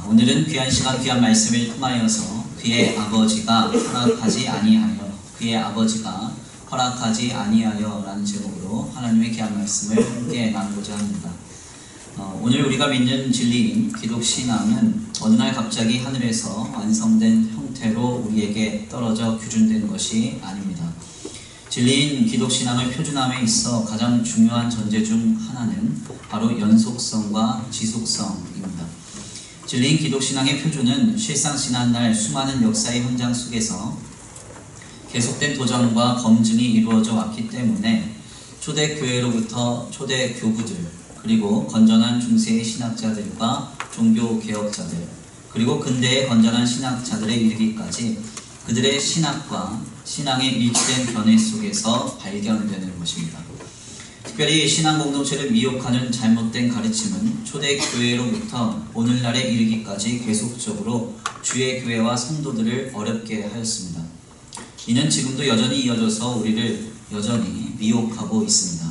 오늘은 귀한 시간, 귀한 말씀을 통하여서 그의 아버지가 허락하지 아니하여 라는 제목으로 하나님의 귀한 말씀을 함께 나누고자 합니다. 오늘 우리가 믿는 진리인 기독신앙은 어느 날 갑자기 하늘에서 완성된 형태로 우리에게 떨어져 규준된 것이 아닙니다. 진리인 기독신앙의 표준함에 있어 가장 중요한 전제 중 하나는 바로 연속성과 지속성입니다. 진리인 기독신앙의 표준은 실상 지난날 수많은 역사의 현장 속에서 계속된 도전과 검증이 이루어져 왔기 때문에 초대교회로부터 초대교부들, 그리고 건전한 중세의 신학자들과 종교개혁자들, 그리고 근대의 건전한 신학자들에 이르기까지 그들의 신학과 신앙의 일치된 견해 속에서 발견되는 것입니다. 특별히 신앙 공동체를 미혹하는 잘못된 가르침은 초대교회로부터 오늘날에 이르기까지 계속적으로 주의 교회와 성도들을 어렵게 하였습니다. 이는 지금도 여전히 이어져서 우리를 여전히 미혹하고 있습니다.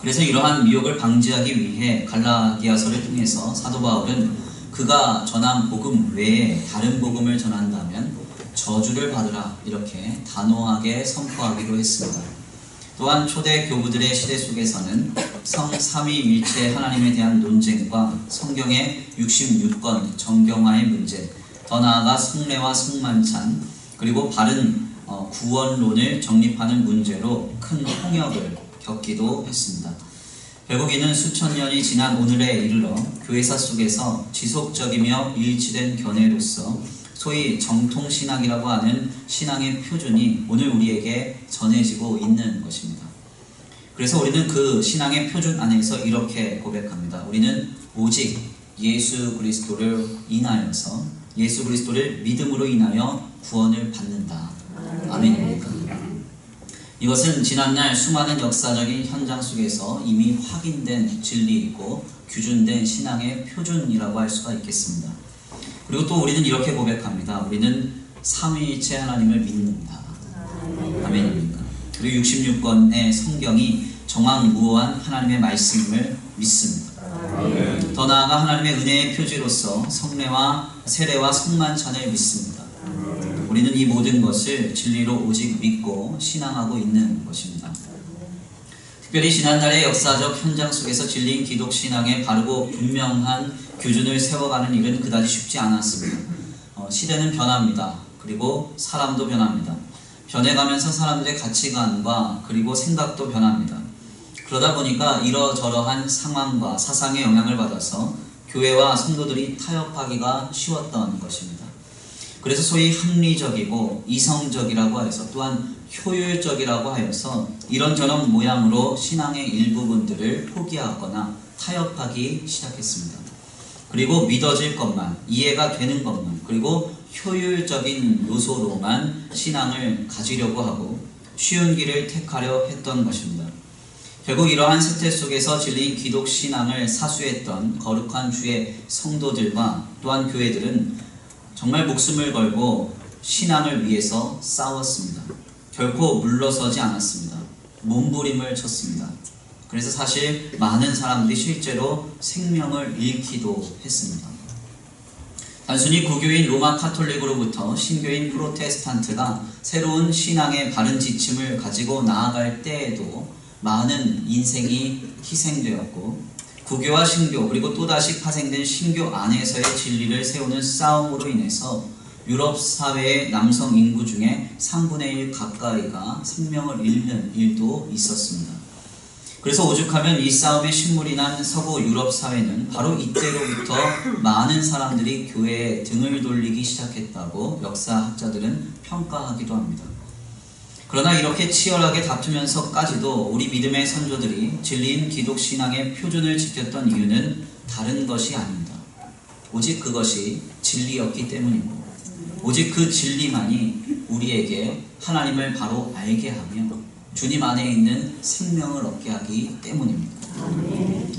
그래서 이러한 미혹을 방지하기 위해 갈라디아서를 통해서 사도 바울은 그가 전한 복음 외에 다른 복음을 전한다면 저주를 받으라 이렇게 단호하게 선포하기도 했습니다. 또한 초대 교부들의 시대 속에서는 성삼위일체 하나님에 대한 논쟁과 성경의 66권 정경화의 문제, 더 나아가 성례와 성만찬, 그리고 바른 구원론을 정립하는 문제로 큰 홍역을 겪기도 했습니다. 결국 이는 수천 년이 지난 오늘에 이르러 교회사 속에서 지속적이며 일치된 견해로서 소위 정통신학이라고 하는 신앙의 표준이 오늘 우리에게 전해지고 있는 것입니다. 그래서 우리는 그 신앙의 표준 안에서 이렇게 고백합니다. 우리는 오직 예수 그리스도를 인하여서, 예수 그리스도를 믿음으로 인하여 구원을 받는다. 아멘입니까? 이것은 지난날 수많은 역사적인 현장 속에서 이미 확인된 진리이고 규준된 신앙의 표준이라고 할 수가 있겠습니다. 그리고 또 우리는 이렇게 고백합니다. 우리는 삼위일체 하나님을 믿는다. 아멘입니까? 그리고 66권의 성경이 정확무오한 하나님의 말씀을 믿습니다. 더 나아가 하나님의 은혜의 표지로서 성례와 세례와 성만찬을 믿습니다. 우리는 이 모든 것을 진리로 오직 믿고 신앙하고 있는 것입니다. 특별히 지난날의 역사적 현장 속에서 진리인 기독신앙의 바르고 분명한 규준을 세워가는 일은 그다지 쉽지 않았습니다. 시대는 변합니다. 그리고 사람도 변합니다. 변해가면서 사람들의 가치관과 그리고 생각도 변합니다. 그러다 보니까 이러저러한 상황과 사상의 영향을 받아서 교회와 성도들이 타협하기가 쉬웠던 것입니다. 그래서 소위 합리적이고 이성적이라고 해서 또한 효율적이라고 하여서 이런저런 모양으로 신앙의 일부분들을 포기하거나 타협하기 시작했습니다. 그리고 믿어질 것만, 이해가 되는 것만, 그리고 효율적인 요소로만 신앙을 가지려고 하고 쉬운 길을 택하려 했던 것입니다. 결국 이러한 세태 속에서 진리인 기독신앙을 사수했던 거룩한 주의 성도들과 또한 교회들은 정말 목숨을 걸고 신앙을 위해서 싸웠습니다. 결코 물러서지 않았습니다. 몸부림을 쳤습니다. 그래서 사실 많은 사람들이 실제로 생명을 잃기도 했습니다. 단순히 구교인 로마 카톨릭으로부터 신교인 프로테스탄트가 새로운 신앙의 바른 지침을 가지고 나아갈 때에도 많은 인생이 희생되었고 구교와 신교 그리고 또다시 파생된 신교 안에서의 진리를 세우는 싸움으로 인해서 유럽 사회의 남성 인구 중에 3분의 1 가까이가 생명을 잃는 일도 있었습니다. 그래서 오죽하면 이 싸움에 신물이 난 서구 유럽 사회는 바로 이때로부터 많은 사람들이 교회에 등을 돌리기 시작했다고 역사학자들은 평가하기도 합니다. 그러나 이렇게 치열하게 다투면서까지도 우리 믿음의 선조들이 진리인 기독신앙의 표준을 지켰던 이유는 다른 것이 아닙니다. 오직 그것이 진리였기 때문이고 오직 그 진리만이 우리에게 하나님을 바로 알게 하며 주님 안에 있는 생명을 얻게 하기 때문입니다.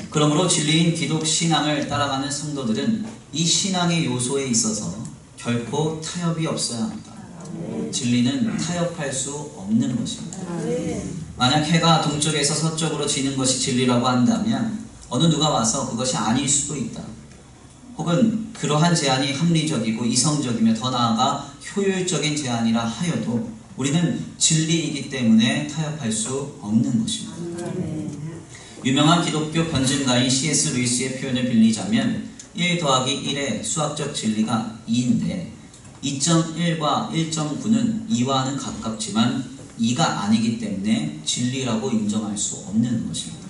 그러므로 진리인 기독신앙을 따라가는 성도들은 이 신앙의 요소에 있어서 결코 타협이 없어야 합니다. 진리는 타협할 수 없는 것입니다. 만약 해가 동쪽에서 서쪽으로 지는 것이 진리라고 한다면 어느 누가 와서 그것이 아닐 수도 있다. 혹은 그러한 제안이 합리적이고 이성적이며 더 나아가 효율적인 제안이라 하여도 우리는 진리이기 때문에 타협할 수 없는 것입니다. 유명한 기독교 변증가인 C.S. 루이스의 표현을 빌리자면 1 더하기 1의 수학적 진리가 2인데 2.1과 1.9는 2와는 가깝지만 2가 아니기 때문에 진리라고 인정할 수 없는 것입니다.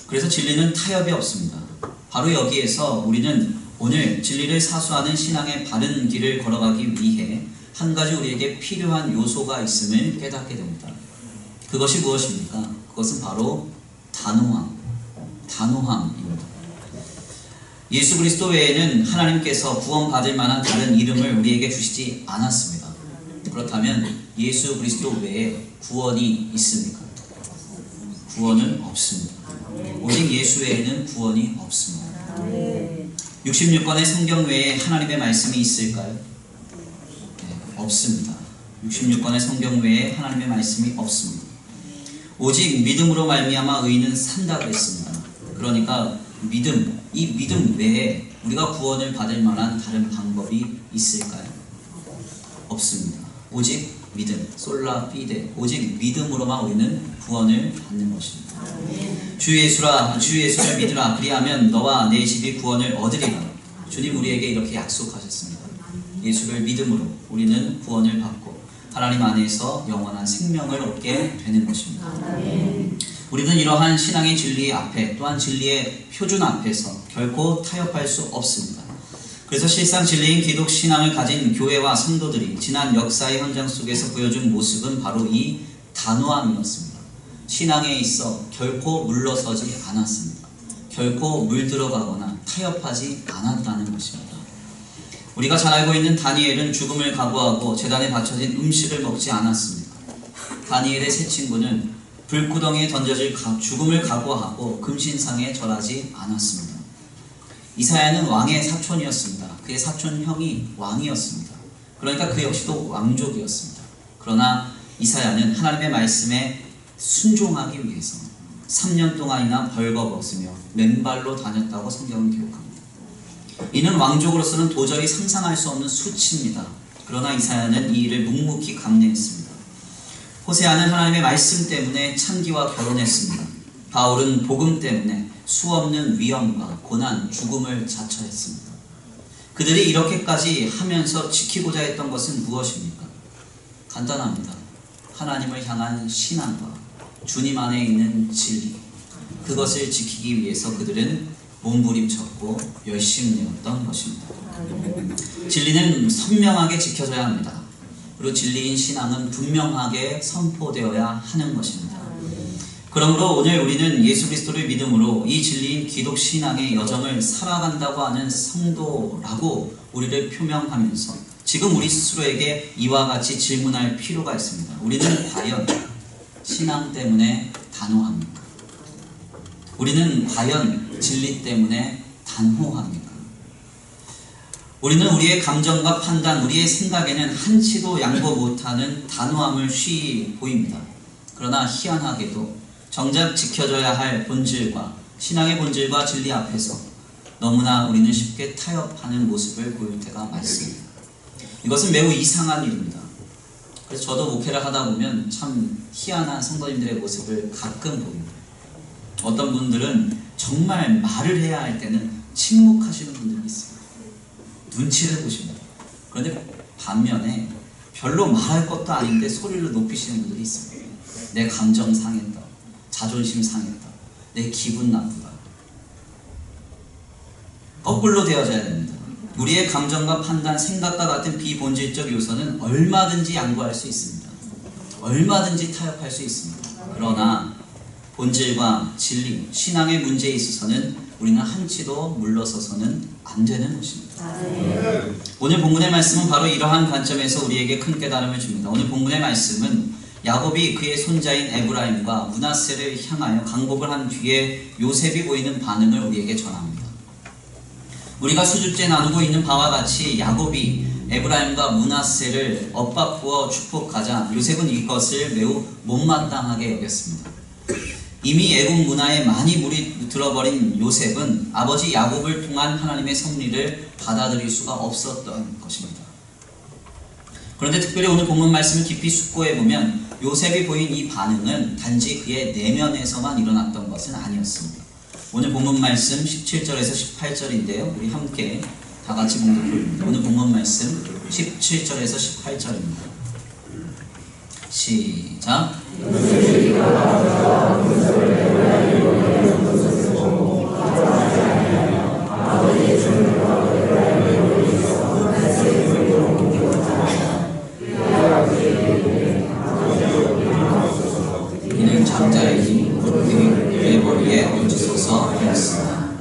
그래서 진리는 타협이 없습니다. 바로 여기에서 우리는 오늘 진리를 사수하는 신앙의 바른 길을 걸어가기 위해 한 가지 우리에게 필요한 요소가 있음을 깨닫게 됩니다. 그것이 무엇입니까? 그것은 바로 단호함입니다. 예수 그리스도 외에는 하나님께서 구원받을 만한 다른 이름을 우리에게 주시지 않았습니다. 그렇다면 예수 그리스도 외에 구원이 있습니까? 구원은 없습니다. 오직 예수 외에는 구원이 없습니다. 66권의 성경 외에 하나님의 말씀이 있을까요? 네, 없습니다. 66권의 성경 외에 하나님의 말씀이 없습니다. 오직 믿음으로 말미암아 의인은 산다 그랬습니다. 그러니까 이 믿음 외에 우리가 구원을 받을 만한 다른 방법이 있을까요? 없습니다. 오직 믿음, 솔라 피데, 오직 믿음으로만 우리는 구원을 받는 것입니다. 주 예수를 믿으라. 그리하면 너와 내 집이 구원을 얻으리라. 주님 우리에게 이렇게 약속하셨습니다. 예수를 믿음으로 우리는 구원을 받고 하나님 안에서 영원한 생명을 얻게 되는 것입니다. 우리는 이러한 신앙의 진리 앞에 또한 진리의 표준 앞에서 결코 타협할 수 없습니다. 그래서 실상 진리인 기독 신앙을 가진 교회와 성도들이 지난 역사의 현장 속에서 보여준 모습은 바로 이 단호함이었습니다. 신앙에 있어 결코 물러서지 않았습니다. 결코 물들어가거나 타협하지 않았다는 것입니다. 우리가 잘 알고 있는 다니엘은 죽음을 각오하고 제단에 바쳐진 음식을 먹지 않았습니다. 다니엘의 세 친구는 불구덩이에 던져질 죽음을 각오하고 금신상에 절하지 않았습니다. 이사야는 왕의 사촌이었습니다. 그의 사촌 형이 왕이었습니다. 그러니까 그 역시도 왕족이었습니다. 그러나 이사야는 하나님의 말씀에 순종하기 위해서 3년 동안이나 벌거벗으며 맨발로 다녔다고 성경은 기록합니다. 이는 왕족으로서는 도저히 상상할 수 없는 수치입니다. 그러나 이사야는 이 일을 묵묵히 감내했습니다. 호세아는 하나님의 말씀 때문에 창기와 결혼했습니다. 바울은 복음 때문에 수없는 위험과 고난, 죽음을 자처했습니다. 그들이 이렇게까지 하면서 지키고자 했던 것은 무엇입니까? 간단합니다. 하나님을 향한 신앙과 주님 안에 있는 진리, 그것을 지키기 위해서 그들은 몸부림쳤고 열심내었던 것입니다. 진리는 선명하게 지켜져야 합니다. 그리고 진리인 신앙은 분명하게 선포되어야 하는 것입니다. 그러므로 오늘 우리는 예수 그리스도를 믿음으로 이 진리인 기독 신앙의 여정을 살아간다고 하는 성도라고 우리를 표명하면서 지금 우리 스스로에게 이와 같이 질문할 필요가 있습니다. 우리는 과연 신앙 때문에 단호합니까? 우리는 과연 진리 때문에 단호합니까? 우리는 우리의 감정과 판단, 우리의 생각에는 한치도 양보 못하는 단호함을 쉬이 보입니다. 그러나 희한하게도 정작 지켜져야 할 본질과 신앙의 본질과 진리 앞에서 너무나 우리는 쉽게 타협하는 모습을 보일 때가 많습니다. 이것은 매우 이상한 일입니다. 그래서 저도 목회를 하다 보면 참 희한한 성도님들의 모습을 가끔 봅니다. 어떤 분들은 정말 말을 해야 할 때는 침묵하시는 분들이 있어요. 눈치를 보십니다. 그런데 반면에 별로 말할 것도 아닌데 소리를 높이시는 분들이 있습니다. 내 감정 상했다. 자존심 상했다. 내 기분 나쁘다. 거꾸로 되어져야 됩니다. 우리의 감정과 판단, 생각과 같은 비본질적 요소는 얼마든지 양보할 수 있습니다. 얼마든지 타협할 수 있습니다. 그러나 본질과 진리, 신앙의 문제에 있어서는 우리는 한치도 물러서서는 안 되는 것입니다. 오늘 본문의 말씀은 바로 이러한 관점에서 우리에게 큰 깨달음을 줍니다. 오늘 본문의 말씀은 야곱이 그의 손자인 에브라임과 므낫세를 향하여 강복을 한 뒤에 요셉이 보이는 반응을 우리에게 전합니다. 우리가 수주째 나누고 있는 바와 같이 야곱이 에브라임과 므낫세를 엇바꾸어 축복하자 요셉은 이것을 매우 못마땅하게 여겼습니다. 이미 애국 문화에 많이 물이 들어버린 요셉은 아버지 야곱을 통한 하나님의 섭리를 받아들일 수가 없었던 것입니다. 그런데 특별히 오늘 본문 말씀을 깊이 숙고해보면 요셉이 보인 이 반응은 단지 그의 내면에서만 일어났던 것은 아니었습니다. 오늘 본문 말씀 17절에서 18절인데요. 우리 함께 다 같이 봉독합니다. 오늘 본문 말씀 17절에서 18절입니다. 시작. 이는 장자의 힘이 그의 머리에 얹히소서 하였으나.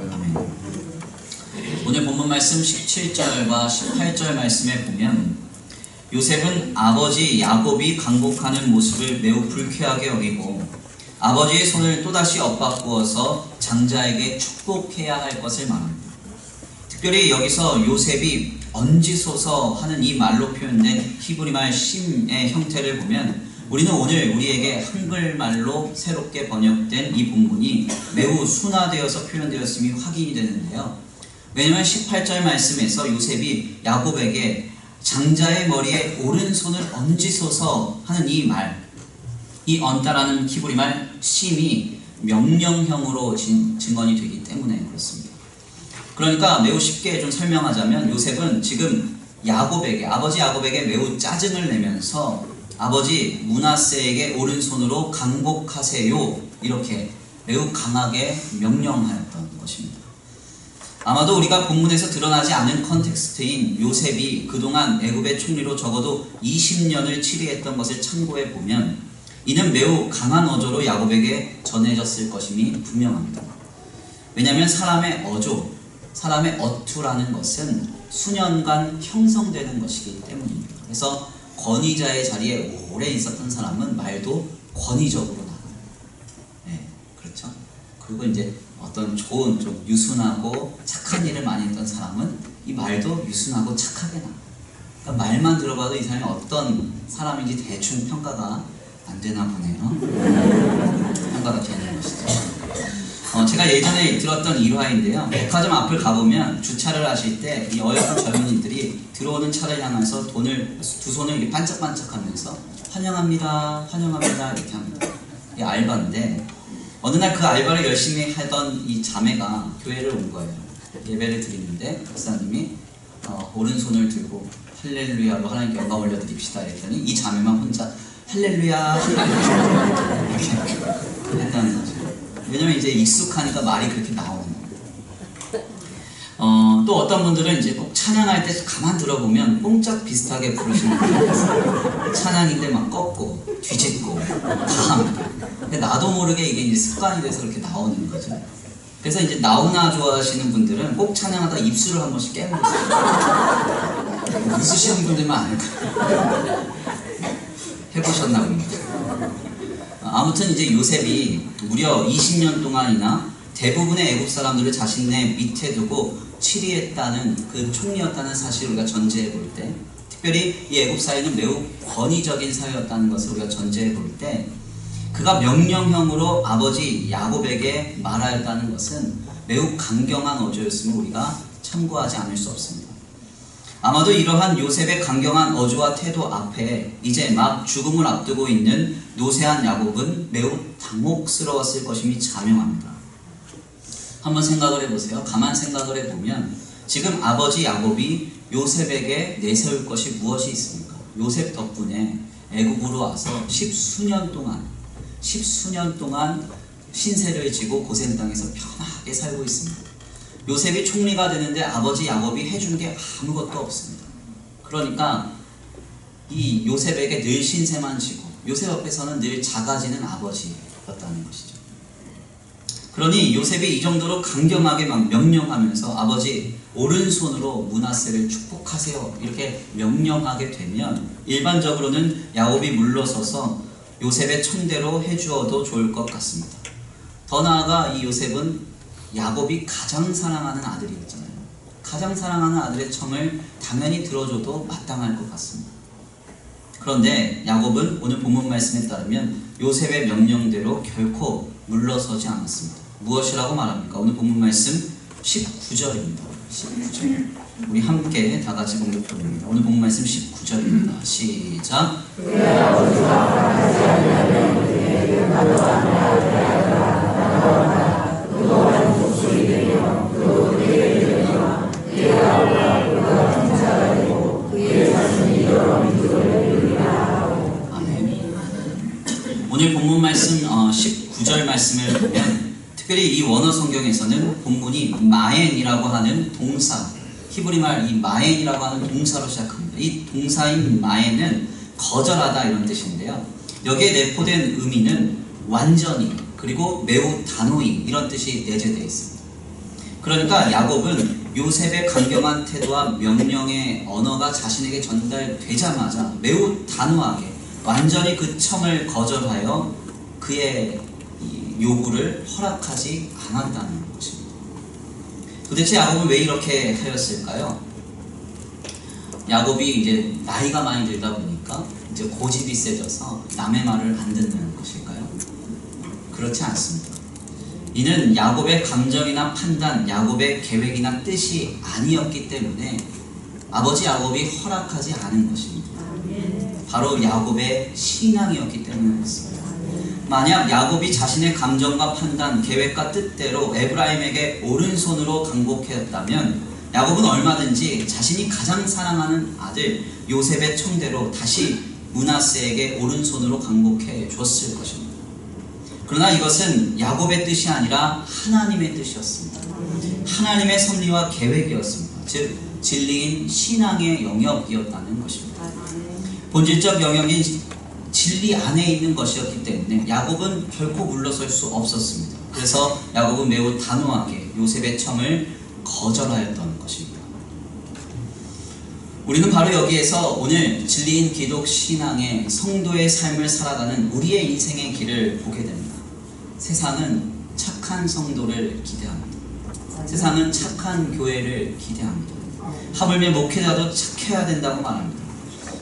오늘 본문 말씀 17절과 18절 말씀에 보면 요셉은 아버지 야곱이 강복하는 모습을 매우 불쾌하게 여기고 아버지의 손을 또다시 엇바꾸어서 장자에게 축복해야 할 것을 말합니다. 특별히 여기서 요셉이 얹으소서 하는 이 말로 표현된 히브리말 심의 형태를 보면 우리는 오늘 우리에게 한글말로 새롭게 번역된 이 본문이 매우 순화되어서 표현되었음이 확인이 되는데요. 왜냐하면 18절 말씀에서 요셉이 야곱에게 장자의 머리에 오른손을 얹으소서 하는 이 말, 이 얹다라는 히브리말 심이 명령형으로 증언이 되기 때문에 그렇습니다. 그러니까 매우 쉽게 좀 설명하자면 요셉은 지금 야곱에게, 아버지 야곱에게 매우 짜증을 내면서 아버지 므낫세에게 오른손으로 강복하세요 이렇게 매우 강하게 명령하였던 것입니다. 아마도 우리가 본문에서 드러나지 않은 컨텍스트인 요셉이 그동안 애굽의 총리로 적어도 20년을 치리했던 것을 참고해 보면 이는 매우 강한 어조로 야곱에게 전해졌을 것임이 분명합니다. 왜냐하면 사람의 어조, 사람의 어투라는 것은 수년간 형성되는 것이기 때문입니다. 그래서 권위자의 자리에 오래 있었던 사람은 말도 권위적으로 나가요. 네, 그렇죠. 그리고 이제 어떤 좋은 좀 유순하고 착한 일을 많이 했던 사람은 이 말도 유순하고 착하게 나와요. 그러니까 말만 들어봐도 이 사람이 어떤 사람인지 대충 평가가 안 되나 보네요. 평가가 되는 것이죠. 제가 예전에 들었던 일화인데요. 백화점 앞을 가보면 주차를 하실 때 이 어여쁜 젊은이들이 들어오는 차를 향해서 돈을 두 손을 이렇게 반짝반짝하면서 환영합니다, 환영합니다 이렇게 합니다. 이게 알바인데 어느 날 그 알바를 열심히 하던 이 자매가 교회를 온 거예요. 예배를 드리는데 목사님이 오른손을 들고 할렐루야로 하나님께 영광 올려드립시다 했더니 이 자매만 혼자 할렐루야 이렇게 했다는 거죠. 왜냐면 이제 익숙하니까 말이 그렇게 나오는 거예요. 또 어떤 분들은 이제 꼭 찬양할 때 가만 들어보면 뽕짝 비슷하게 부르시는 분들이 있어요. 찬양인데 막 꺾고 뒤집고 다 합니다. 근데 나도 모르게 이게 이제 습관이 돼서 그렇게 나오는 거죠. 그래서 이제 나오나 좋아하시는 분들은 꼭 찬양하다 입술을 한 번씩 깨물으세요. 웃으시는 분들만 아닐 거예요. 해보셨나 봅니다. 아무튼 이제 요셉이 무려 20년 동안이나 대부분의 애국 사람들을 자신의 밑에 두고 치리했다는 그 총리였다는 사실을 우리가 전제해 볼 때, 특별히 이 애국 사회는 매우 권위적인 사회였다는 것을 우리가 전제해 볼 때, 그가 명령형으로 아버지 야곱에게 말하였다는 것은 매우 강경한 어조였음을 우리가 참고하지 않을 수 없습니다. 아마도 이러한 요셉의 강경한 어조와 태도 앞에 이제 막 죽음을 앞두고 있는 노쇠한 야곱은 매우 당혹스러웠을 것임이 자명합니다. 한번 생각을 해보세요. 가만 생각을 해보면 지금 아버지 야곱이 요셉에게 내세울 것이 무엇이 있습니까? 요셉 덕분에 애굽으로 와서 십수년 동안 신세를 지고 고생당해서 편하게 살고 있습니다. 요셉이 총리가 되는데 아버지 야곱이 해준 게 아무것도 없습니다. 그러니까 이 요셉에게 늘 신세만 지고 요셉 앞에서는 늘 작아지는 아버지였다는 것이죠. 그러니 요셉이 이 정도로 강경하게 막 명령하면서 아버지 오른손으로 므낫세를 축복하세요 이렇게 명령하게 되면 일반적으로는 야곱이 물러서서 요셉의 청대로 해주어도 좋을 것 같습니다. 더 나아가 이 요셉은 야곱이 가장 사랑하는 아들이었잖아요. 가장 사랑하는 아들의 청을 당연히 들어줘도 마땅할 것 같습니다. 그런데 야곱은 오늘 본문 말씀에 따르면 요셉의 명령대로 결코 물러서지 않았습니다. 무엇이라고 말합니까? 오늘 본문 말씀 19절입니다. 19절. 우리 함께 다 같이 공독해봅니다. 오늘 본문 말씀 19절입니다. 시작. 오늘 본문 말씀 19절 말씀을 보면 특별히 이 원어 성경에서는 본문이 마엔이라고 하는 동사, 히브리 말 이 마엔이라고 하는 동사로 시작합니다. 이 동사인 마엔은 거절하다 이런 뜻인데요. 여기에 내포된 의미는 완전히 그리고 매우 단호히 이런 뜻이 내재되어 있습니다. 그러니까 야곱은 요셉의 강경한 태도와 명령의 언어가 자신에게 전달되자마자 매우 단호하게 완전히 그 청을 거절하여 그의 요구를 허락하지 않았다는 것입니다. 도대체 야곱은 왜 이렇게 하였을까요? 야곱이 이제 나이가 많이 들다 보니까 이제 고집이 세져서 남의 말을 안 듣는 것일까요? 그렇지 않습니다. 이는 야곱의 감정이나 판단, 야곱의 계획이나 뜻이 아니었기 때문에 아버지 야곱이 허락하지 않은 것입니다. 바로 야곱의 신앙이었기 때문이었습니다. 만약 야곱이 자신의 감정과 판단, 계획과 뜻대로 에브라임에게 오른손으로 강복했다면 야곱은 얼마든지 자신이 가장 사랑하는 아들 요셉의 청대로 다시 므낫세에게 오른손으로 강복해 줬을 것입니다. 그러나 이것은 야곱의 뜻이 아니라 하나님의 뜻이었습니다. 하나님의 섭리와 계획이었습니다. 즉 진리인 신앙의 영역이었다는 것입니다. 본질적 영역인 진리 안에 있는 것이었기 때문에 야곱은 결코 물러설 수 없었습니다. 그래서 야곱은 매우 단호하게 요셉의 청을 거절하였던 것입니다. 우리는 바로 여기에서 오늘 진리인 기독 신앙의 성도의 삶을 살아가는 우리의 인생의 길을 보게 됩니다. 세상은 착한 성도를 기대합니다. 세상은 착한 교회를 기대합니다. 하물며 목회자도 착해야 된다고 말합니다.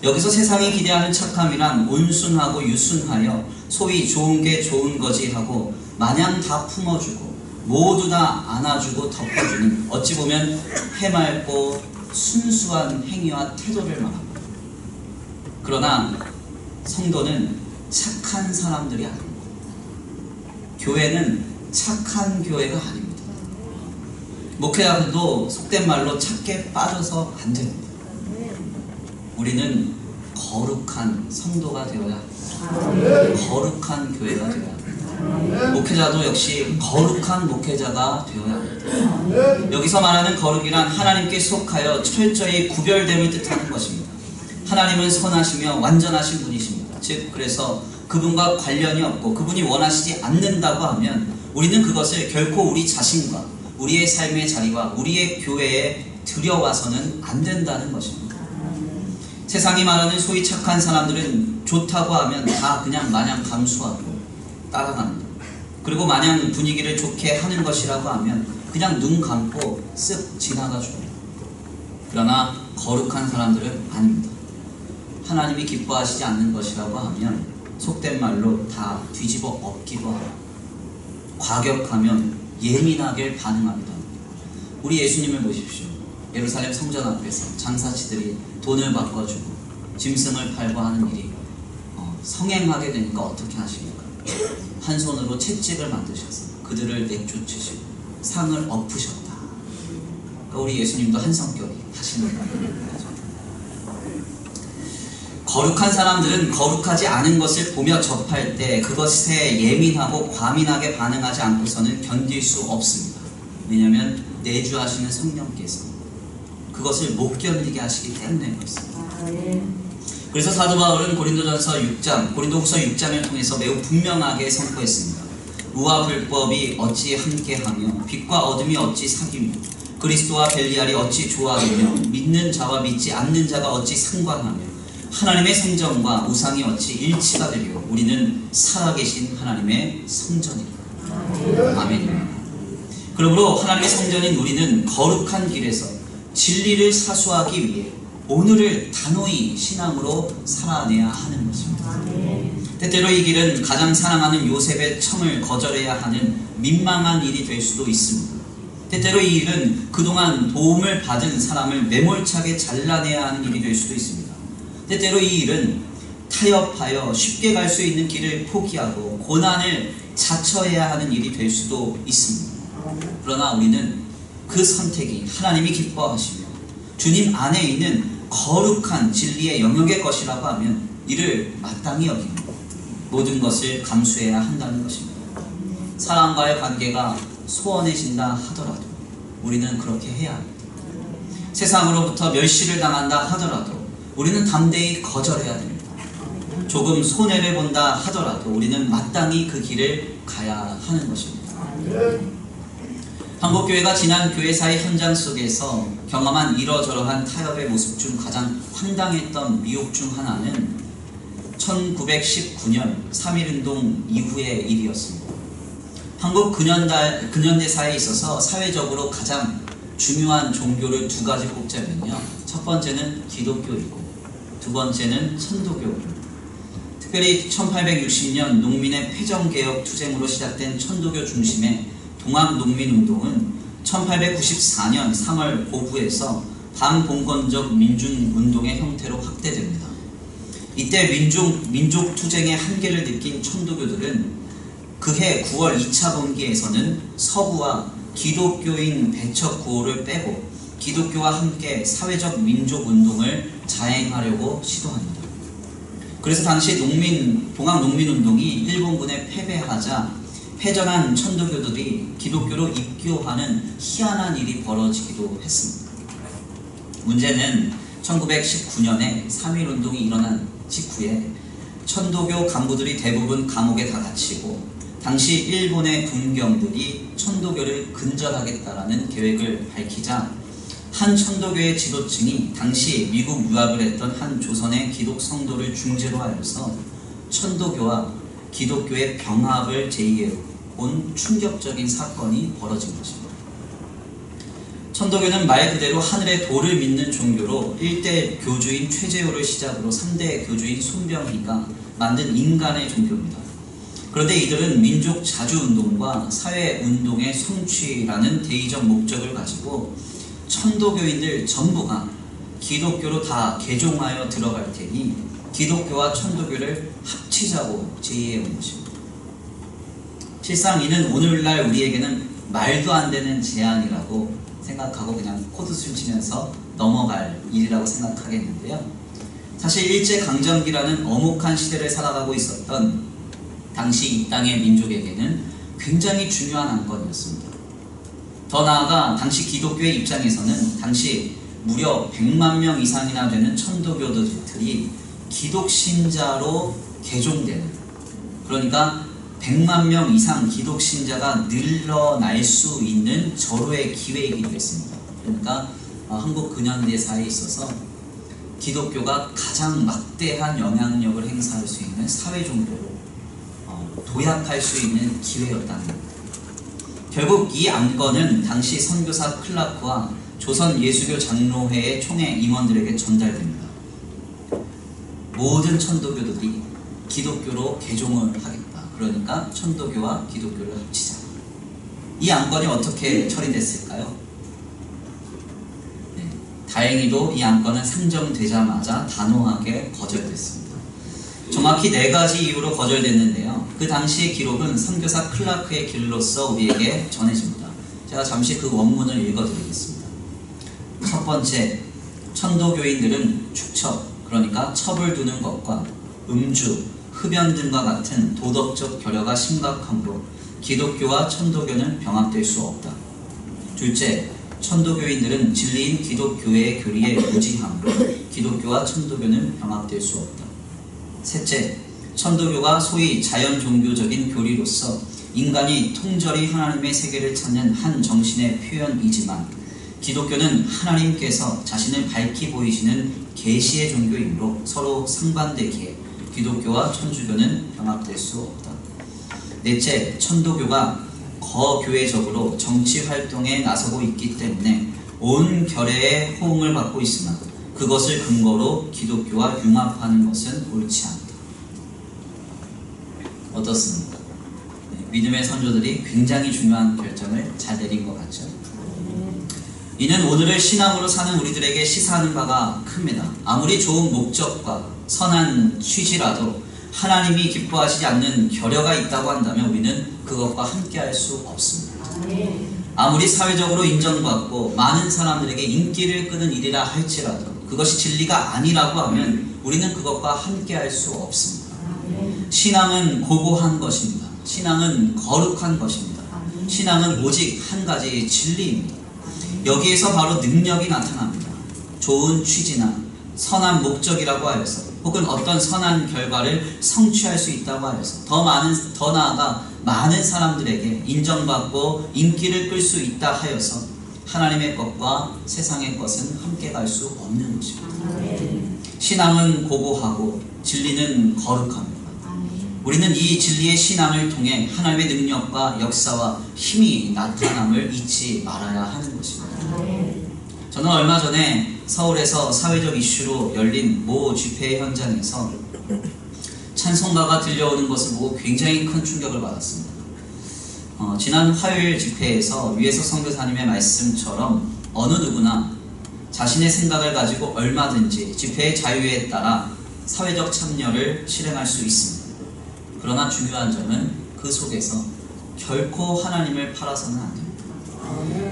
여기서 세상이 기대하는 착함이란 온순하고 유순하여 소위 좋은 게 좋은 거지 하고 마냥 다 품어주고 모두 다 안아주고 덮어주는 어찌 보면 해맑고 순수한 행위와 태도를 말합니다. 그러나 성도는 착한 사람들이 아닙니다. 교회는 착한 교회가 아닙니다. 목회자도 속된 말로 착게 빠져서 안 됩니다. 우리는 거룩한 성도가 되어야 합니다. 거룩한 교회가 되어야 합니다. 목회자도 역시 거룩한 목회자가 되어야 합니다. 여기서 말하는 거룩이란 하나님께 속하여 철저히 구별됨을 뜻하는 것입니다. 하나님은 선하시며 완전하신 분이십니다. 즉 그래서 그분과 관련이 없고 그분이 원하시지 않는다고 하면 우리는 그것을 결코 우리 자신과 우리의 삶의 자리와 우리의 교회에 들여와서는 안 된다는 것입니다. 세상이 말하는 소위 착한 사람들은 좋다고 하면 다 그냥 마냥 감수하고 따라갑니다. 그리고 마냥 분위기를 좋게 하는 것이라고 하면 그냥 눈 감고 쓱 지나가 줍니다. 그러나 거룩한 사람들은 아닙니다. 하나님이 기뻐하시지 않는 것이라고 하면 속된 말로 다 뒤집어 엎기도 하고 과격하면 예민하게 반응하기도 합니다. 우리 예수님을 보십시오. 예루살렘 성전 앞에서 장사치들이 돈을 바꿔주고 짐승을 팔고 하는 일이 성행하게 되니까 어떻게 하십니까? 한 손으로 채찍을 만드셔서 그들을 내쫓으시고 상을 엎으셨다. 그러니까 우리 예수님도 한 성격이 하시는 거예요. 거룩한 사람들은 거룩하지 않은 것을 보며 접할 때 그것에 예민하고 과민하게 반응하지 않고서는 견딜 수 없습니다. 왜냐하면 내주하시는 성령께서 그것을 못 견디게 하시기 때문에 그렇습니다. 그래서 사도 바울은 고린도전서 6장, 고린도후서 6장을 통해서 매우 분명하게 선포했습니다. 의와 불법이 어찌 함께하며 빛과 어둠이 어찌 사귀며 그리스도와 벨리알이 어찌 조화되며 믿는 자와 믿지 않는 자가 어찌 상관하며 하나님의 성전과 우상이 어찌 일치가 되려 우리는 살아계신 하나님의 성전이다. 아멘입니다. 그러므로 하나님의 성전인 우리는 거룩한 길에서 진리를 사수하기 위해 오늘을 단호히 신앙으로 살아내야 하는 것입니다. 때때로 이 길은 가장 사랑하는 요셉의 청을 거절해야 하는 민망한 일이 될 수도 있습니다. 때때로 이 일은 그동안 도움을 받은 사람을 매몰차게 잘라내야 하는 일이 될 수도 있습니다. 때때로 이 일은 타협하여 쉽게 갈 수 있는 길을 포기하고 고난을 자처해야 하는 일이 될 수도 있습니다. 그러나 우리는 그 선택이 하나님이 기뻐하시며 주님 안에 있는 거룩한 진리의 영역의 것이라고 하면 이를 마땅히 여기고 모든 것을 감수해야 한다는 것입니다. 사람과의 관계가 소원해진다 하더라도 우리는 그렇게 해야 합니다. 세상으로부터 멸시를 당한다 하더라도 우리는 담대히 거절해야 됩니다. 조금 손해를 본다 하더라도 우리는 마땅히 그 길을 가야 하는 것입니다. 한국교회가 지난 교회사의 현장 속에서 경험한 이러저러한 타협의 모습 중 가장 황당했던 미혹 중 하나는 1919년 3.1운동 이후의 일이었습니다. 한국 근현대사에 있어서 사회적으로 가장 중요한 종교를 두 가지 꼽자면요, 첫 번째는 기독교이고 두 번째는 천도교입니다. 특별히 1860년 농민의 패정개혁 투쟁으로 시작된 천도교 중심의 동학농민운동은 1894년 3월 고부에서 반봉건적 민중운동의 형태로 확대됩니다. 이때 민족 투쟁의 한계를 느낀 천도교들은 그해 9월 2차 분기에서는 서구와 기독교인 배척 구호를 빼고 기독교와 함께 사회적 민족운동을 자행하려고 시도합니다. 그래서 당시 동학농민운동이 일본군에 패배하자 패전한 천도교들이 기독교로 입교하는 희한한 일이 벌어지기도 했습니다. 문제는 1919년에 3.1운동이 일어난 직후에 천도교 간부들이 대부분 감옥에 다 갇히고 당시 일본의 군경들이 천도교를 근절하겠다라는 계획을 밝히자 한 천도교의 지도층이 당시 미국 유학을 했던 한 조선의 기독 성도를 중재로 하여서 천도교와 기독교의 병합을 제의해 온 충격적인 사건이 벌어진 것입니다. 천도교는 말 그대로 하늘의 도를 믿는 종교로 1대 교주인 최재호를 시작으로 3대 교주인 손병희가 만든 인간의 종교입니다. 그런데 이들은 민족 자주운동과 사회운동의 성취라는 대의적 목적을 가지고 천도교인들 전부가 기독교로 다 개종하여 들어갈 테니 기독교와 천도교를 합치자고 제의해 온 것입니다. 실상 이는 오늘날 우리에게는 말도 안 되는 제안이라고 생각하고 그냥 코드술 치면서 넘어갈 일이라고 생각하겠는데요. 사실 일제강점기라는 엄혹한 시대를 살아가고 있었던 당시 이 땅의 민족에게는 굉장히 중요한 안건이었습니다. 더 나아가 당시 기독교의 입장에서는 당시 무려 100만 명 이상이나 되는 천도교들이 기독신자로 개종되는, 그러니까 100만 명 이상 기독신자가 늘어날 수 있는 절호의 기회이기도 했습니다. 그러니까 한국 근현대사에 있어서 기독교가 가장 막대한 영향력을 행사할 수 있는 사회종교로 도약할 수 있는 기회였다는 겁니다. 결국 이 안건은 당시 선교사 클라크와 조선 예수교 장로회의 총회 임원들에게 전달됩니다. 모든 천도교들이 기독교로 개종을 하겠다. 그러니까 천도교와 기독교를 합치자. 이 안건이 어떻게 처리됐을까요? 네, 다행히도 이 안건은 상정되자마자 단호하게 거절됐습니다. 정확히 4가지 이유로 거절됐는데요. 그 당시의 기록은 선교사 클라크의 길로서 우리에게 전해집니다. 제가 잠시 그 원문을 읽어드리겠습니다. 첫 번째, 천도교인들은 축첩, 그러니까 첩을 두는 것과 음주, 흡연 등과 같은 도덕적 결여가 심각하므로 기독교와 천도교는 병합될 수 없다. 둘째, 천도교인들은 진리인 기독교의 교리에 무지하므로 기독교와 천도교는 병합될 수 없다. 셋째, 천도교가 소위 자연종교적인 교리로서 인간이 통절히 하나님의 세계를 찾는 한 정신의 표현이지만 기독교는 하나님께서 자신을 밝히 보이시는 계시의 종교이므로 서로 상반되기에 기독교와 천주교는 병합될 수 없다. 넷째, 천도교가 거교회적으로 정치활동에 나서고 있기 때문에 온 결의의 호응을 받고 있으나 그것을 근거로 기독교와 융합하는 것은 옳지 않다. 어떻습니까? 네, 믿음의 선조들이 굉장히 중요한 결정을 잘 내린 것 같죠. 이는 오늘을 신앙으로 사는 우리들에게 시사하는 바가 큽니다. 아무리 좋은 목적과 선한 취지라도 하나님이 기뻐하시지 않는 결여가 있다고 한다면 우리는 그것과 함께할 수 없습니다. 아무리 사회적으로 인정받고 많은 사람들에게 인기를 끄는 일이라 할지라도 그것이 진리가 아니라고 하면 우리는 그것과 함께할 수 없습니다. 신앙은 고고한 것입니다. 신앙은 거룩한 것입니다. 신앙은 오직 한 가지 진리입니다. 여기에서 바로 능력이 나타납니다. 좋은 취지나 선한 목적이라고 하여서 혹은 어떤 선한 결과를 성취할 수 있다고 하여서 더 나아가 많은 사람들에게 인정받고 인기를 끌 수 있다 하여서 하나님의 것과 세상의 것은 함께 갈 수 없는 것입니다. 신앙은 고고하고 진리는 거룩합니다. 우리는 이 진리의 신앙을 통해 하나님의 능력과 역사와 힘이 나타남을 잊지 말아야 하는 것입니다. 저는 얼마 전에 서울에서 사회적 이슈로 열린 모 집회 현장에서 찬송가가 들려오는 것을 보고 굉장히 큰 충격을 받았습니다. 지난 화요일 집회에서 위에서 선교사님의 말씀처럼 어느 누구나 자신의 생각을 가지고 얼마든지 집회의 자유에 따라 사회적 참여를 실행할 수 있습니다. 그러나 중요한 점은 그 속에서 결코 하나님을 팔아서는 안 됩니다.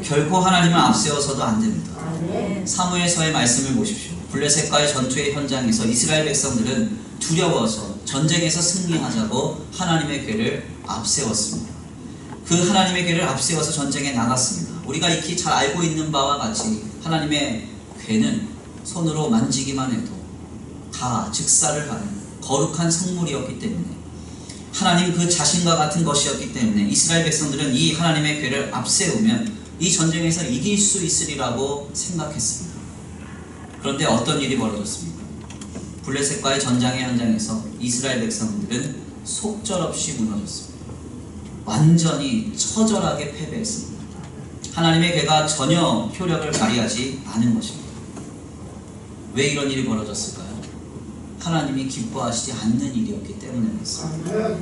결코 하나님을 앞세워서도 안 됩니다. 사무엘서의 말씀을 보십시오. 블레셋과의 전투의 현장에서 이스라엘 백성들은 두려워서 전쟁에서 승리하자고 하나님의 궤를 앞세웠습니다. 그 하나님의 궤를 앞세워서 전쟁에 나갔습니다. 우리가 익히 잘 알고 있는 바와 같이 하나님의 궤는 손으로 만지기만 해도 다 즉사를 하는 거룩한 성물이었기 때문에 하나님 그 자신과 같은 것이었기 때문에 이스라엘 백성들은 이 하나님의 궤를 앞세우면 이 전쟁에서 이길 수 있으리라고 생각했습니다. 그런데 어떤 일이 벌어졌습니까? 블레셋과의 전장의 현장에서 이스라엘 백성들은 속절없이 무너졌습니다. 완전히 처절하게 패배했습니다. 하나님의 궤가 전혀 효력을 발휘하지 않은 것입니다. 왜 이런 일이 벌어졌을까요? 하나님이 기뻐하시지 않는 일이었기 때문이었습니다.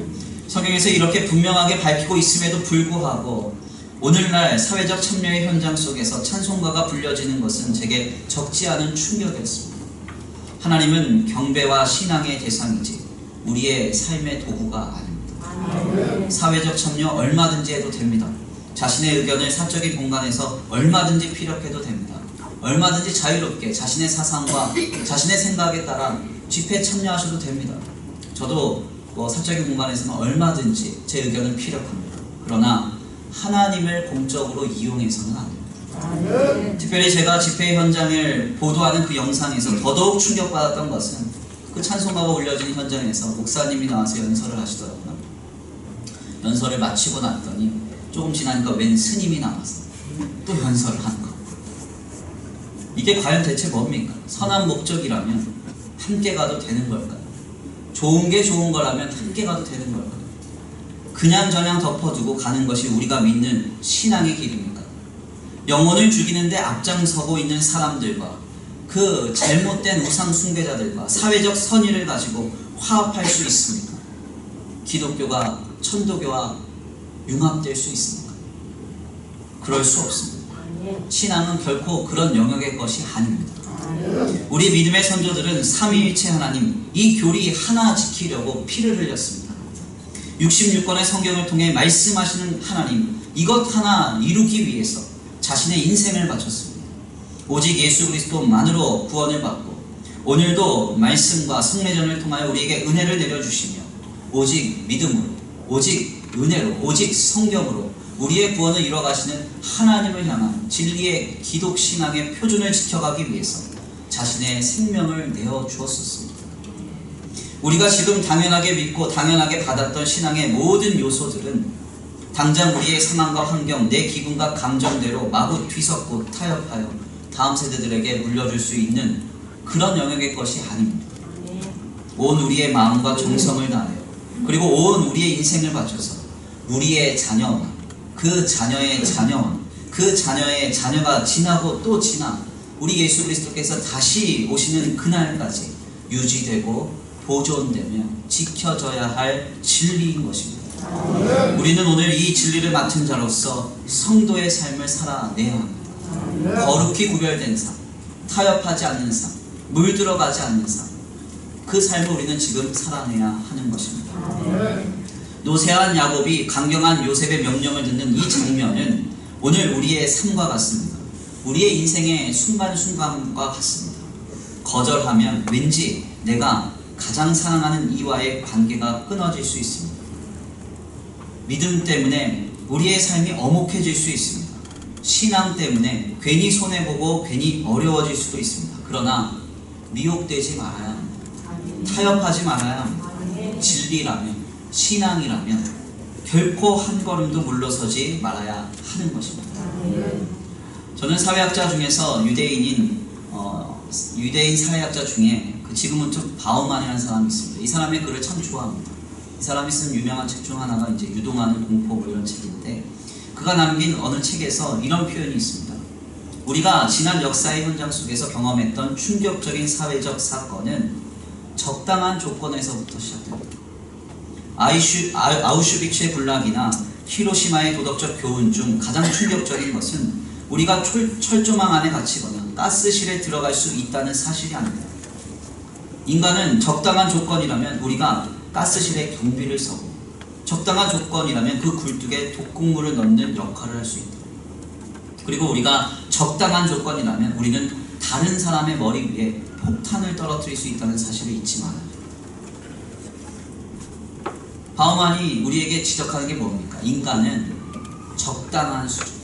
성경에서 이렇게 분명하게 밝히고 있음에도 불구하고 오늘날 사회적 참여의 현장 속에서 찬송가가 불려지는 것은 제게 적지 않은 충격이었습니다. 하나님은 경배와 신앙의 대상이지 우리의 삶의 도구가 아닙니다. 사회적 참여 얼마든지 해도 됩니다. 자신의 의견을 사적인 공간에서 얼마든지 피력해도 됩니다. 얼마든지 자유롭게 자신의 사상과 자신의 생각에 따라 집회에 참여하셔도 됩니다. 저도 사적인 공간에서는 얼마든지 제 의견을 피력합니다. 그러나 하나님을 공적으로 이용해서는 안 됩니다. 특별히 제가 집회 현장을 보도하는 그 영상에서 더더욱 충격받았던 것은 그 찬송가가 올려진 현장에서 목사님이 나와서 연설을 하시더라고요. 연설을 마치고 났더니 조금 지나니까 웬 스님이 나와서 또 연설을 하는 거. 이게 과연 대체 뭡니까? 선한 목적이라면 함께 가도 되는 걸까요? 좋은 게 좋은 거라면 함께 가도 되는 걸까요? 그냥저냥 덮어두고 가는 것이 우리가 믿는 신앙의 길입니까? 영혼을 죽이는데 앞장서고 있는 사람들과 그 잘못된 우상 숭배자들과 사회적 선의를 가지고 화합할 수 있습니까? 기독교가 천도교와 융합될 수 있습니까? 그럴 수 없습니다. 신앙은 결코 그런 영역의 것이 아닙니다. 우리 믿음의 선조들은 삼위일체 하나님, 이 교리 하나 지키려고 피를 흘렸습니다. 66권의 성경을 통해 말씀하시는 하나님, 이것 하나 이루기 위해서 자신의 인생을 바쳤습니다. 오직 예수 그리스도만으로 구원을 받고 오늘도 말씀과 성례전을 통하여 우리에게 은혜를 내려주시며 오직 믿음으로, 오직 은혜로, 오직 성경으로 우리의 구원을 이뤄가시는 하나님을 향한 진리의 기독신앙의 표준을 지켜가기 위해서 자신의 생명을 내어주었습니다. 우리가 지금 당연하게 믿고 당연하게 받았던 신앙의 모든 요소들은 당장 우리의 상황과 환경, 내 기분과 감정대로 마구 뒤섞고 타협하여 다음 세대들에게 물려줄 수 있는 그런 영역의 것이 아닙니다. 온 우리의 마음과 정성을 다하여 그리고 온 우리의 인생을 바쳐서 우리의 자녀와 그 자녀의 자녀와 그 자녀의 자녀가 지나고 또 지나 우리 예수 그리스도께서 다시 오시는 그날까지 유지되고 보존되며 지켜져야 할 진리인 것입니다. 우리는 오늘 이 진리를 맡은 자로서 성도의 삶을 살아내야 합니다. 거룩히 구별된 삶, 타협하지 않는 삶, 물들어가지 않는 삶, 그 삶을 우리는 지금 살아내야 하는 것입니다. 노쇠한 야곱이 강경한 요셉의 명령을 듣는 이 장면은 오늘 우리의 삶과 같습니다. 우리의 인생의 순간순간과 같습니다. 거절하면 왠지 내가 가장 사랑하는 이와의 관계가 끊어질 수 있습니다. 믿음 때문에 우리의 삶이 엄혹해질 수 있습니다. 신앙 때문에 괜히 손해보고 괜히 어려워질 수도 있습니다. 그러나 미혹되지 말아야 합니다. 타협하지 말아야 합니다. 진리라면, 신앙이라면 결코 한 걸음도 물러서지 말아야 하는 것입니다. 저는 사회학자 중에서 유대인 사회학자 중에 지금은 좀 바우만이라는 사람이 있습니다. 이 사람의 글을 참 좋아합니다. 이 사람이 쓴 유명한 책 중 하나가 이제 유동하는 공포 뭐 이런 책인데, 그가 남긴 어느 책에서 이런 표현이 있습니다. 우리가 지난 역사의 현장 속에서 경험했던 충격적인 사회적 사건은 적당한 조건에서부터 시작됩니다. 아우슈비츠의 군락이나 히로시마의 도덕적 교훈 중 가장 충격적인 것은 우리가 철조망 안에 갇히거나 가스실에 들어갈 수 있다는 사실이 아닙니다. 인간은 적당한 조건이라면 우리가 가스실에 경비를 서고, 적당한 조건이라면 그 굴뚝에 독극물을 넣는 역할을 할 수 있다. 그리고 우리가 적당한 조건이라면 우리는 다른 사람의 머리 위에 폭탄을 떨어뜨릴 수 있다는 사실을 잊지 말아야 합니다. 바우만이 우리에게 지적하는 게 뭡니까? 인간은 적당한 수준,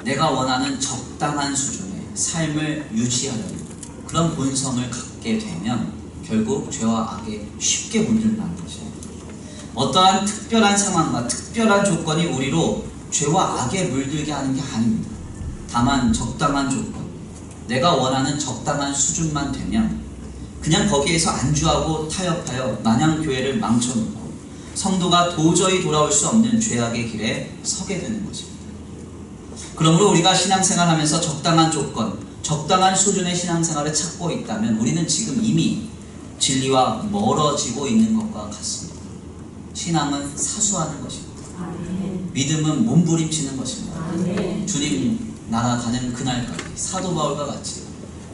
내가 원하는 적당한 수준의 삶을 유지하려는 그런 본성을 갖게 되면 결국 죄와 악에 쉽게 물들는다는 것이에요. 어떠한 특별한 상황과 특별한 조건이 우리로 죄와 악에 물들게 하는 게 아닙니다. 다만 적당한 조건, 내가 원하는 적당한 수준만 되면 그냥 거기에서 안주하고 타협하여 마냥 교회를 망쳐놓고 성도가 도저히 돌아올 수 없는 죄악의 길에 서게 되는 것입니다. 그러므로 우리가 신앙생활하면서 적당한 조건, 적당한 수준의 신앙생활을 찾고 있다면 우리는 지금 이미 진리와 멀어지고 있는 것과 같습니다. 신앙은 사수하는 것입니다. 믿음은 몸부림치는 것입니다. 주님 날아가는 그날까지 사도 바울과 같이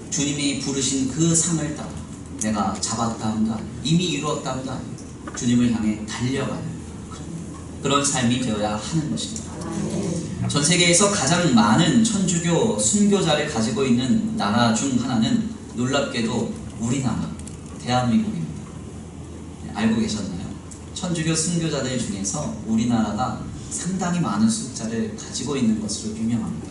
주님이 부르신 그 상을 따라 내가 잡았다 함도 아니고 이미 이루었다 함도 아니고 주님을 향해 달려가는 그런 삶이 되어야 하는 것입니다. 전 세계에서 가장 많은 천주교 순교자를 가지고 있는 나라 중 하나는 놀랍게도 우리나라, 대한민국입니다. 알고 계셨나요? 천주교 순교자들 중에서 우리나라가 상당히 많은 숫자를 가지고 있는 것으로 유명합니다.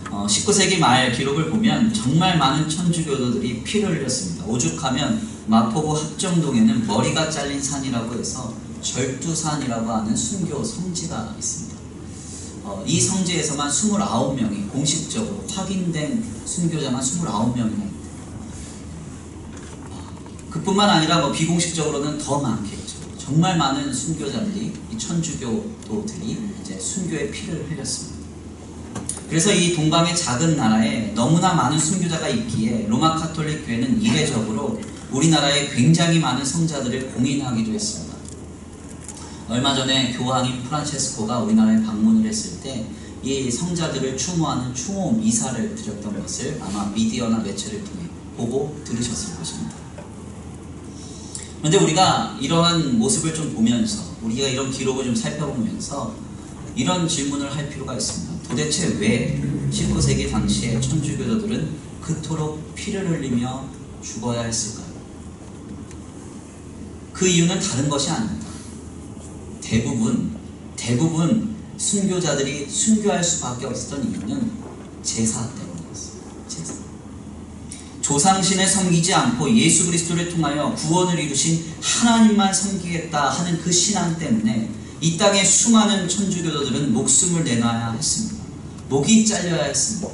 19세기 말 기록을 보면 정말 많은 천주교도들이 피를 흘렸습니다. 오죽하면 마포구 합정동에는 머리가 잘린 산이라고 해서 절두산이라고 하는 순교 성지가 있습니다. 이 성지에서만 29명이 공식적으로 확인된 순교자만 29명이나 있대요. 그뿐만 아니라 비공식적으로는 더 많겠죠. 정말 많은 순교자들이, 이 천주교도들이 이제 순교의 피를 흘렸습니다. 그래서 이 동방의 작은 나라에 너무나 많은 순교자가 있기에 로마 카톨릭 교회는 이례적으로 우리나라에 굉장히 많은 성자들을 공인하기도 했습니다. 얼마 전에 교황인 프란체스코가 우리나라에 방문을 했을 때 이 성자들을 추모하는 추모 미사를 드렸던 것을 아마 미디어나 매체를 통해 보고 들으셨을 것입니다. 그런데 우리가 이러한 모습을 좀 보면서, 우리가 이런 기록을 좀 살펴보면서 이런 질문을 할 필요가 있습니다. 도대체 왜 19세기 당시에 천주교도들은 그토록 피를 흘리며 죽어야 했을까요? 그 이유는 다른 것이 아닙니다. 대부분 순교자들이 순교할 수밖에 없었던 이유는 제사 때문이었어요. 제사. 조상신을 섬기지 않고 예수 그리스도를 통하여 구원을 이루신 하나님만 섬기겠다 하는 그 신앙 때문에 이 땅의 수많은 천주교도들은 목숨을 내놔야 했습니다. 목이 잘려야 했습니다.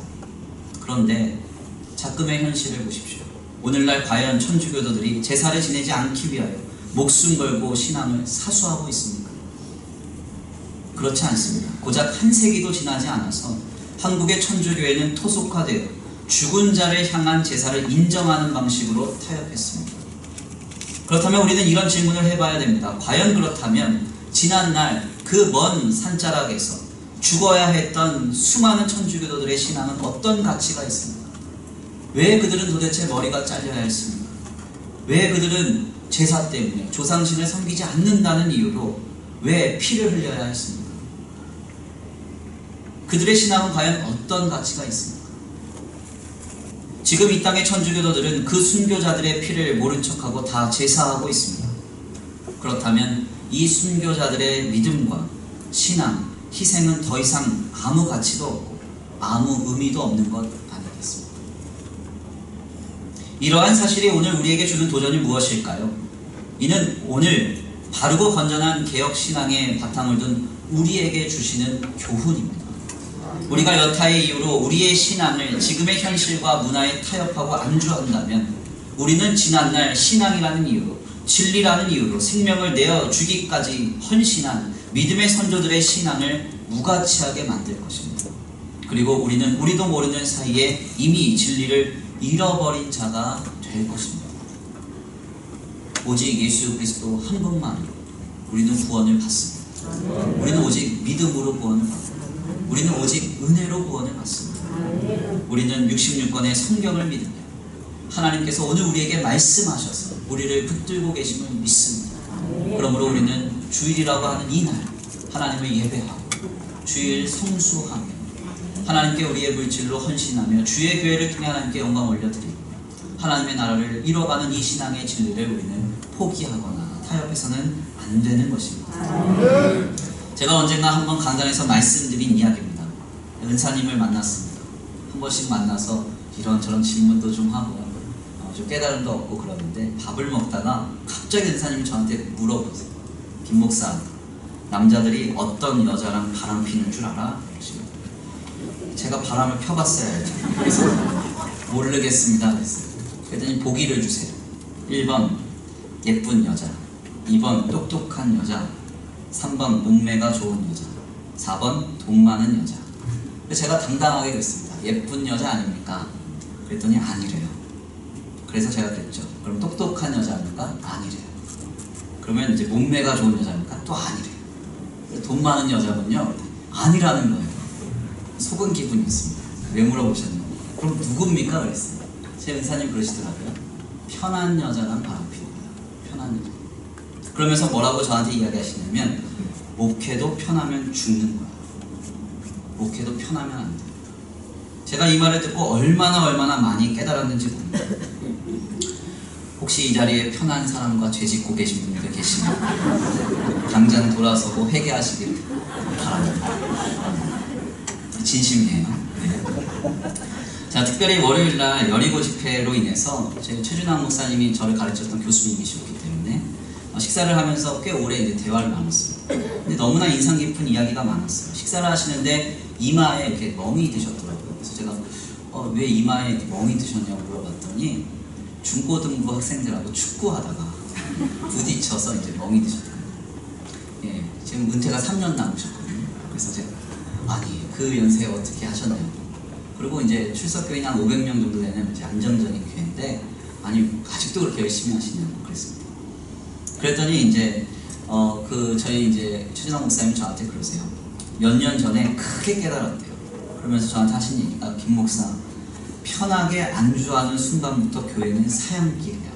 그런데 작금의 현실을 보십시오. 오늘날 과연 천주교도들이 제사를 지내지 않기 위하여 목숨 걸고 신앙을 사수하고 있습니까? 그렇지 않습니다. 고작 한 세기도 지나지 않아서 한국의 천주교회는 토속화되어 죽은 자를 향한 제사를 인정하는 방식으로 타협했습니다. 그렇다면 우리는 이런 질문을 해봐야 됩니다. 과연 그렇다면 지난날 그 먼 산자락에서 죽어야 했던 수많은 천주교도들의 신앙은 어떤 가치가 있습니까? 왜 그들은 도대체 머리가 잘려야 했습니까? 왜 그들은 제사 때문에 조상신을 섬기지 않는다는 이유로 왜 피를 흘려야 했습니까? 그들의 신앙은 과연 어떤 가치가 있습니까? 지금 이 땅의 천주교도들은 그 순교자들의 피를 모른 척하고 다 제사하고 있습니다. 그렇다면 이 순교자들의 믿음과 신앙, 희생은 더 이상 아무 가치도 없고 아무 의미도 없는 것 아니겠습니까? 이러한 사실이 오늘 우리에게 주는 도전이 무엇일까요? 이는 오늘 바르고 건전한 개혁신앙의 바탕을 둔 우리에게 주시는 교훈입니다. 우리가 여타의 이유로 우리의 신앙을 지금의 현실과 문화에 타협하고 안주한다면 우리는 지난날 신앙이라는 이유로, 진리라는 이유로 생명을 내어주기까지 헌신한 믿음의 선조들의 신앙을 무가치하게 만들 것입니다. 그리고 우리는 우리도 모르는 사이에 이미 진리를 잃어버린 자가 될 것입니다. 오직 예수 그리스도 한 분만으로 우리는 구원을 받습니다. 우리는 오직 믿음으로 구원을 받습니다. 우리는 오직 은혜로 구원을 받습니다. 우리는 66권의 성경을 믿으며 하나님께서 오늘 우리에게 말씀하셔서 우리를 붙들고 계심을 믿습니다. 그러므로 우리는 주일이라고 하는 이날 하나님을 예배하고 주일 성수하며 하나님께 우리의 물질로 헌신하며 주의 교회를 통해 하나님께 영광 올려드리고 하나님의 나라를 이뤄가는 이 신앙의 진리를 우리는 포기하거나 타협해서는 안 되는 것입니다. 제가 언젠가 한번 강단에서 말씀드린 이야기입니다. 은사님을 만났습니다. 한 번씩 만나서 이런저런 질문도 좀 하고 좀 깨달음도 얻고 그러는데 밥을 먹다가 갑자기 은사님이 저한테 물어보세요. 김 목사, 남자들이 어떤 여자랑 바람 피는 줄 알아? 제가 바람을 펴봤어야 알죠. 그래서 모르겠습니다 그랬어요. 그랬더니 보기를 주세요. 1번 예쁜 여자, 2번 똑똑한 여자, 3번 몸매가 좋은 여자, 4번 돈 많은 여자. 제가 당당하게 그랬습니다. 예쁜 여자 아닙니까? 그랬더니 아니래요. 그래서 제가 그랬죠. 그럼 똑똑한 여자 아닙니까? 아니래요. 그러면 이제 몸매가 좋은 여자입니까? 또 아니래요. 돈 많은 여자군요. 아니라는 거예요. 속은 기분이었습니다. 왜 물어보셨나요? 그럼 누굽니까? 그랬어요. 제 은사님 그러시더라고요. 편한 여자랑 바람 피는 거야. 편한 여자. 그러면서 뭐라고 저한테 이야기하시냐면 목회도 편하면 죽는 거야. 목회도 편하면 안 돼. 제가 이 말을 듣고 얼마나 많이 깨달았는지 모릅니다. 혹시 이 자리에 편한 사람과 죄짓고 계신 분들 계시면 당장 돌아서고 회개하시길 바랍니다. 진심이에요. 네. 자, 특별히 월요일날 여리고 집회로 인해서 제 최준환 목사님이 저를 가르쳤던 교수님이셨기 때문에 식사를 하면서 꽤 오래 이제 대화를 나눴습니다. 근데 너무나 인상 깊은 이야기가 많았어요. 식사를 하시는데 이마에 이렇게 멍이 드셨더라고요. 그래서 제가 왜 이마에 멍이 드셨냐고 물어봤더니 중고등부 학생들하고 축구하다가 부딪혀서 이제 멍이 드셨더라고요. 예, 지금 은퇴가 3년 남으셨거든요. 그래서 제가 아니 그 연세에 어떻게 하셨냐고. 그리고 이제 출석교인이 한 500명 정도 되는 이제 안정적인 교회인데 아니 아직도 그렇게 열심히 하시냐고 그랬습니다. 그랬더니 이제 저희 이제 최진환 목사님 저한테 그러세요. 몇 년 전에 크게 깨달았대요. 그러면서 저한테 하신 얘기가 김 목사 편하게 안주하는 순간부터 교회는 사양길이야.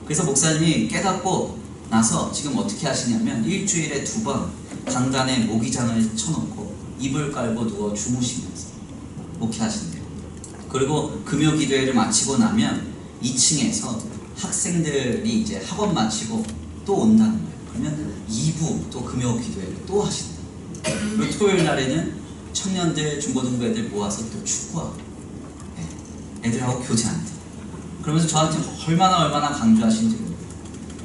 그래서 목사님이 깨닫고 나서 지금 어떻게 하시냐면 일주일에 2번 강단에 모기장을 쳐놓고 이불 깔고 누워 주무시면서 목회하신대요. 그리고 금요 기도회를 마치고 나면 2층에서 학생들이 이제 학원 마치고 또 온다는 거예요. 그러면 2부 또 금요 기도회를 또 하신대요. 그리고 토요일 날에는 청년들, 중고등부 애들 모아서 또 축구하고 애들하고 교제한대요. 그러면서 저한테 얼마나 강조하시는지 모르겠어요.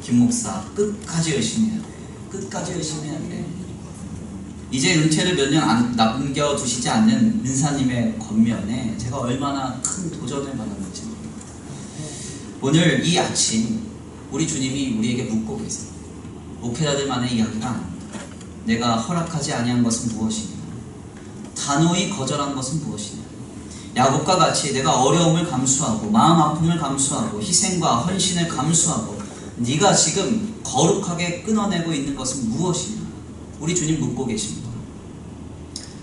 김 목사 끝까지 열심히 해야 돼. 끝까지 열심히 해야 돼. 이제 은퇴를 몇 년 남겨두시지 않는 은사님의 겉면에 제가 얼마나 큰 도전을 받았는지 모릅니다. 오늘 이 아침 우리 주님이 우리에게 묻고 계세요. 목회자들만의 이야기가 아닙니다. 내가 허락하지 아니한 것은 무엇이냐? 단호히 거절한 것은 무엇이냐? 야곱과 같이 내가 어려움을 감수하고 마음 아픔을 감수하고 희생과 헌신을 감수하고 네가 지금 거룩하게 끊어내고 있는 것은 무엇이냐? 우리 주님 묻고 계십니다.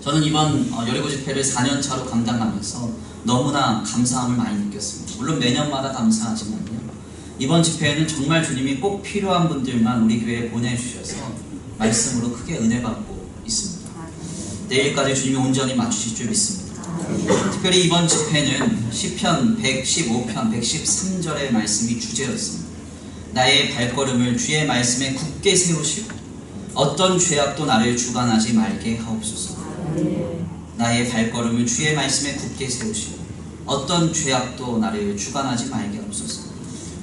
저는 이번 여리고 집회를 4년 차로 감당하면서 너무나 감사함을 많이 느꼈습니다. 물론 매년마다 감사하지만요, 이번 집회에는 정말 주님이 꼭 필요한 분들만 우리 교회에 보내주셔서 말씀으로 크게 은혜 받고 있습니다. 내일까지 주님이 온전히 맞추실 줄 믿습니다. 특별히 이번 집회는 시편 115편 113절의 말씀이 주제였습니다. 나의 발걸음을 주의 말씀에 굳게 세우시고 어떤 죄악도 나를 주관하지 말게 하옵소서. 나의 발걸음을 주의 말씀에 굳게 세우시고 어떤 죄악도 나를 주관하지 말게 하옵소서.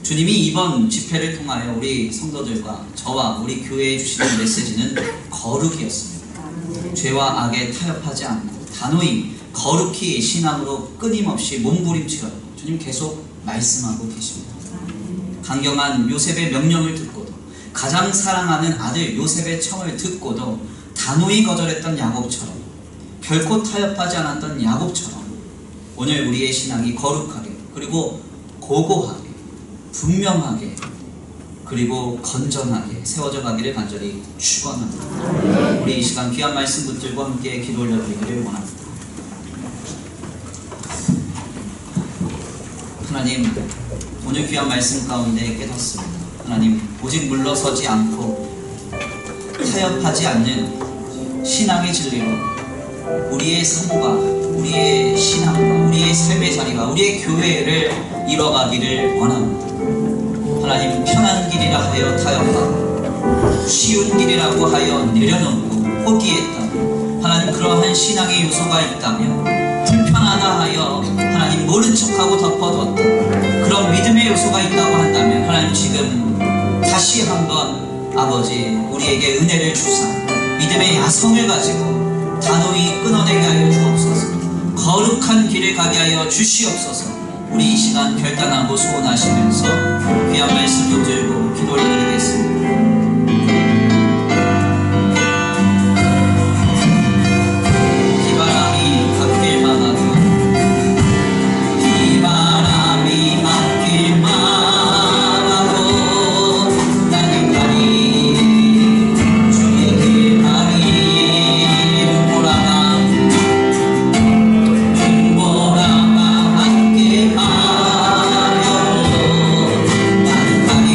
주님이 이번 집회를 통하여 우리 성도들과 저와 우리 교회에 주시는 메시지는 거룩이었습니다. 죄와 악에 타협하지 않고 단호히 거룩히 신앙으로 끊임없이 몸부림치라고 주님 계속 말씀하고 계십니다. 강경한 요셉의 명령을 듣고도, 가장 사랑하는 아들 요셉의 청을 듣고도 단호히 거절했던 야곱처럼, 결코 타협하지 않았던 야곱처럼 오늘 우리의 신앙이 거룩하게, 그리고 고고하게, 분명하게, 그리고 건전하게 세워져 가기를 간절히 축원합니다. 우리 이 시간 귀한 말씀 붙들고 함께 기도 올려드리기를 원합니다. 하나님, 오늘 귀한 말씀 가운데 깨닫습니다. 하나님, 오직 물러서지 않고 타협하지 않는 신앙의 진리로 우리의 삶과 우리의 신앙과 우리의 삶의 자리가, 우리의 교회를 이뤄가기를 원합니다. 하나님, 편한 길이라 하여 타협하고 쉬운 길이라고 하여 내려놓고 포기했다면, 하나님 그러한 신앙의 요소가 있다면, 불편하다 하여 하나님 모른 척하고 덮어뒀다, 그런 믿음의 요소가 있다고 한다면, 하나님 지금 다시 한번 아버지 우리에게 은혜를 주사 믿음의 야성을 가지고 단호히 끊어내게 하여 주옵소서. 거룩한 길을 가게 하여 주시옵소서. 우리 이 시간 결단하고 소원하시면서 귀한 말씀 붙들고 기도 올려드리겠습니다. 비바람이 바뀔만 하고 비바람이 바뀔만 하고 나는 가리 주의 길 가리 보라가 함께 하여 나는 가리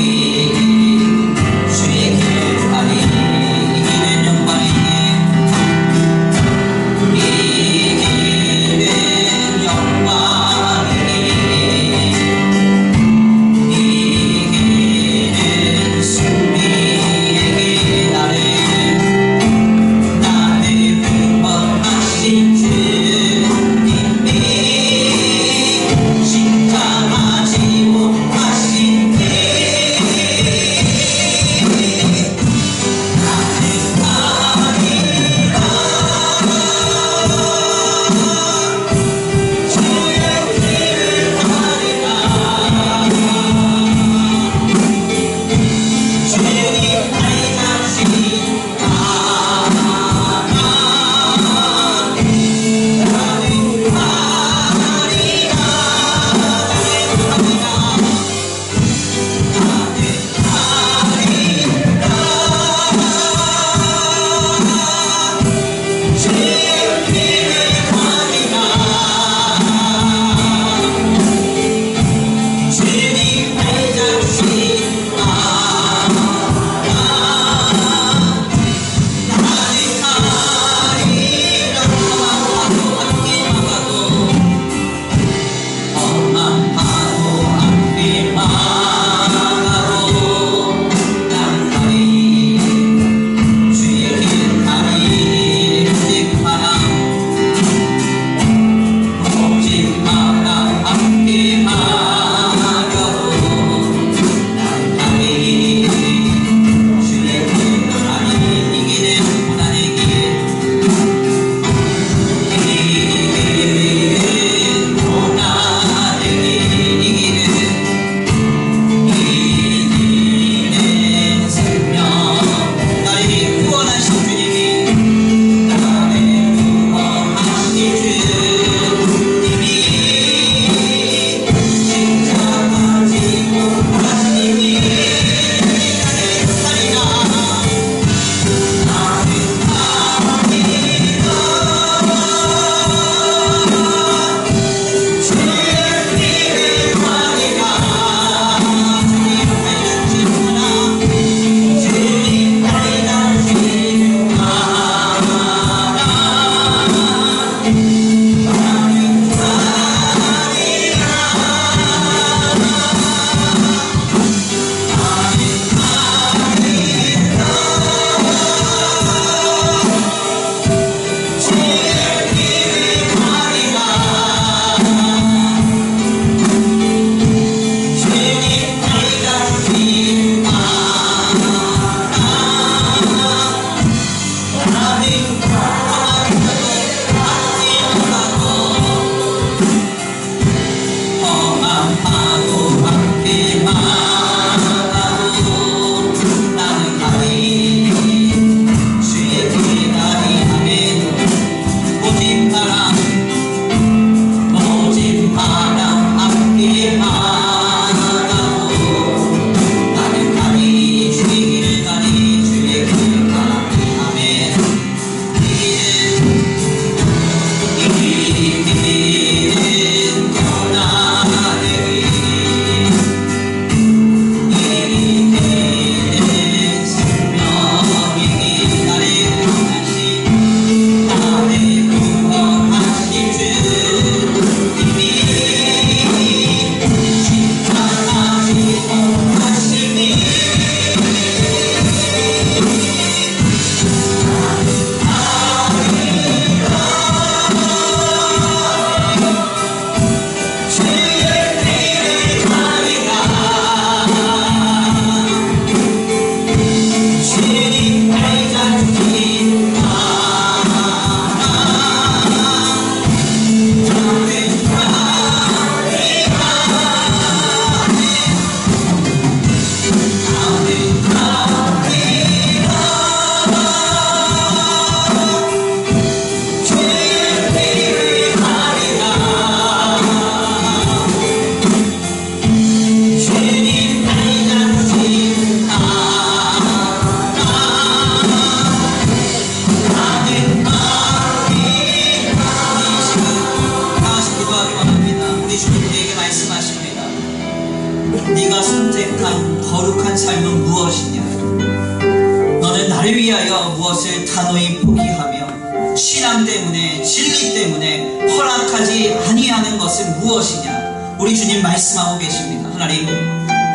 나를 위하여 무엇을 단호히 포기하며 신앙 때문에 진리 때문에 허락하지 아니하는 것은 무엇이냐? 우리 주님 말씀하고 계십니다. 하나님,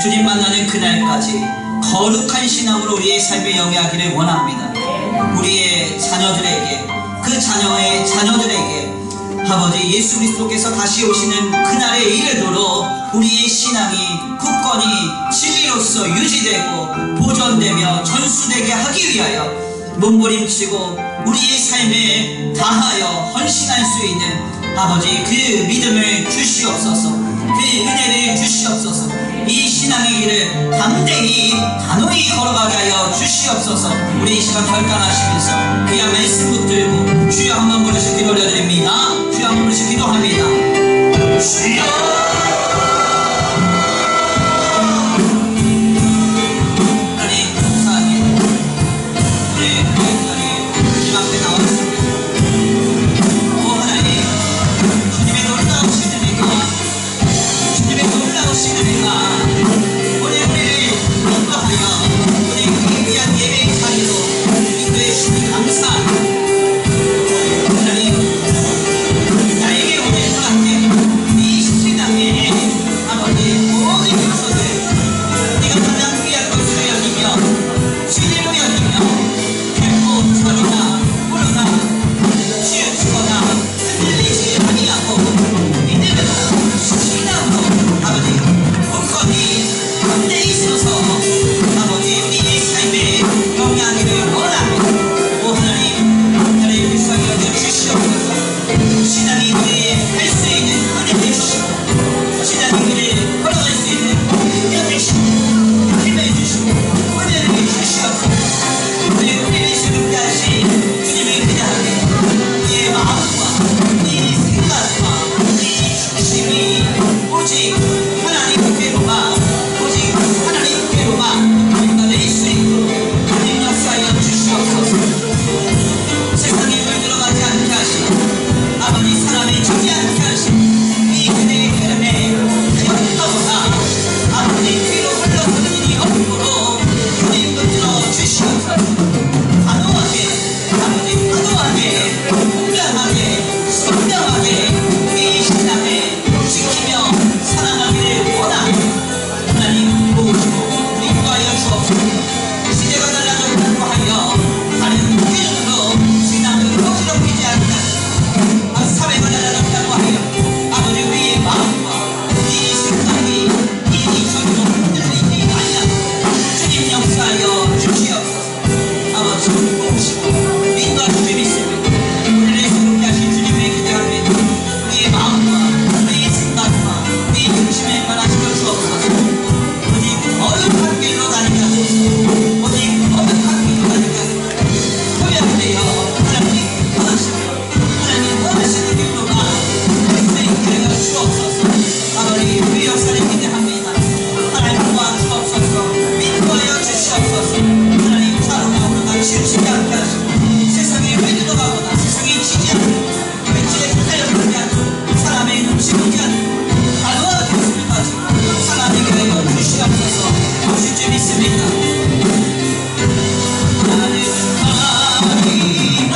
주님 만나는 그날까지 거룩한 신앙으로 우리의 삶을 영위하기를 원합니다. 우리의 자녀들에게, 그 자녀의 자녀들에게 아버지 예수 그리스도께서 다시 오시는 그날에 이르도록 우리의 신앙이 굳건히 진리로서 유지되고 보존되며 전수되게 하기 위하여 몸부림치고 우리의 삶에 다하여 헌신할 수 있는 아버지 그 믿음을 주시옵소서, 그 은혜를 주시옵소서, 이 신앙의 길을 담대히 단호히 걸어가게 하여 주시옵소서. 우리 이 시간 결단하시면서 귀한 말씀 붙들고 주여 한번 부르시 기도 올려드립니다. 주여 한번 부르시 기도합니다. 주여 하나님 감사합니다. 우리 주님 앞에 나왔습니다. 오 하나님, 주님의 놀라우신 은혜가, 주님의 놀라우신 은혜가 오늘 우리를 인도하여 오늘 이 귀한 예배의 자리로 인도해 주시니 감사합니다. 하나님, 나에게 오늘 허락된 이 신앙의 아버지 모든 요소들, 네가 가장 귀한 것으로 여기며 진리로 여기며 결코 서로나 모르나 치우치거나 흔들리지 아니하고 믿음으로 신앙으로 아버지 굳건히 담대히 서서 아버지 우리의 삶에 영향을 원합니다. 오 하나님, 나를 불쌍히 여겨 주시옵소서. 신앙이 그에 할 수 있는 은혜 주시고 신앙이 그를 걸어갈 수 있는 능력 주시고 힘을 주시고 은혜를 주시옵소서. 오늘 우리를 새롭게 하신 주님의 그대함에 우리의 마음과 우리의 생각과 우리의 중심이 오직 하나님께로만, 오직 하나님께로만 인도될 수 있도록 하나님 역사하여 주시옵소서. 세상에 물들어가지 않게 하시고 아버지 사람에 지지 않게 하시고 이 그대의 흐름에 하였다보다 아버지 뒤로 흘러서는 일이 없도록 주님 붙들어 주시옵소서. 단호하게 아버지 단호하게 분명하게 선명하게 우리 신앙을 지키며 살아가기를 원합니다. 하나님 도우시고 인도하여 주옵소서. 시대가 달라졌다고 하여 다른 기준으로 신앙을 어지럽히지 않는 사회가 달라졌다고 하여 아버지 우리의 마음과 우리의 생각이 이 저기로 흔들리지 아니하고 주님 역사하여 주시옵소서. 아버지 도우시고 인도하시고 믿습니다. 우리를 새롭게 하신 주님의 기대함에 우리의 마음과 우리의 생각과 우리의 중심에 변화시켜 주옵소서. 오직 거룩한 길로 다니게 하소서. 오직 거룩한 길로 다니게 하소서. 소양되어 하나님 원하시며 하나님 원하시는 길로만 할 수 있게 하여 주옵소서. 아버지 우리 역사를 기대합니다. 하나님 도와 주옵소서. 인도하여 주시옵소서. 하나님 사랑과 오르가 치우치지 않게 하시고 세상에 흘러가거나 세상에 지지 않고 외치에 달려가지 않고 사람의 눈치보지 않고 단호한 모습을 가지고 사람에게 하여 주시옵소서. 오실 줄 믿습니다. 나는 아리라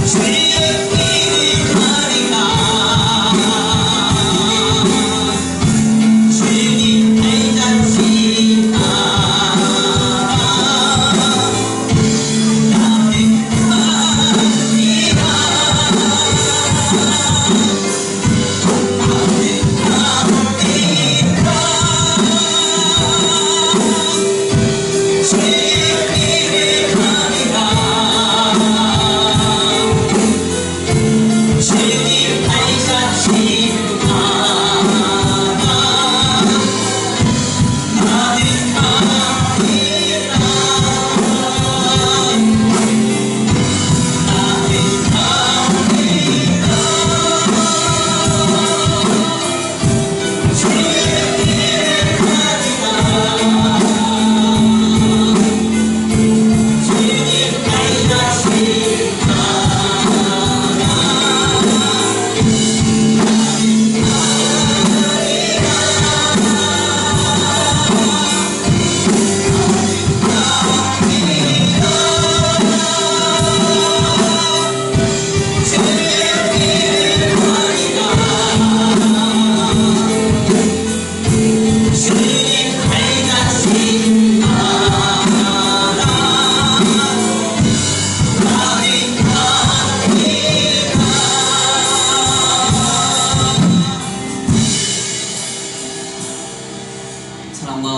주의 길을 가리라 주님 내 잔치나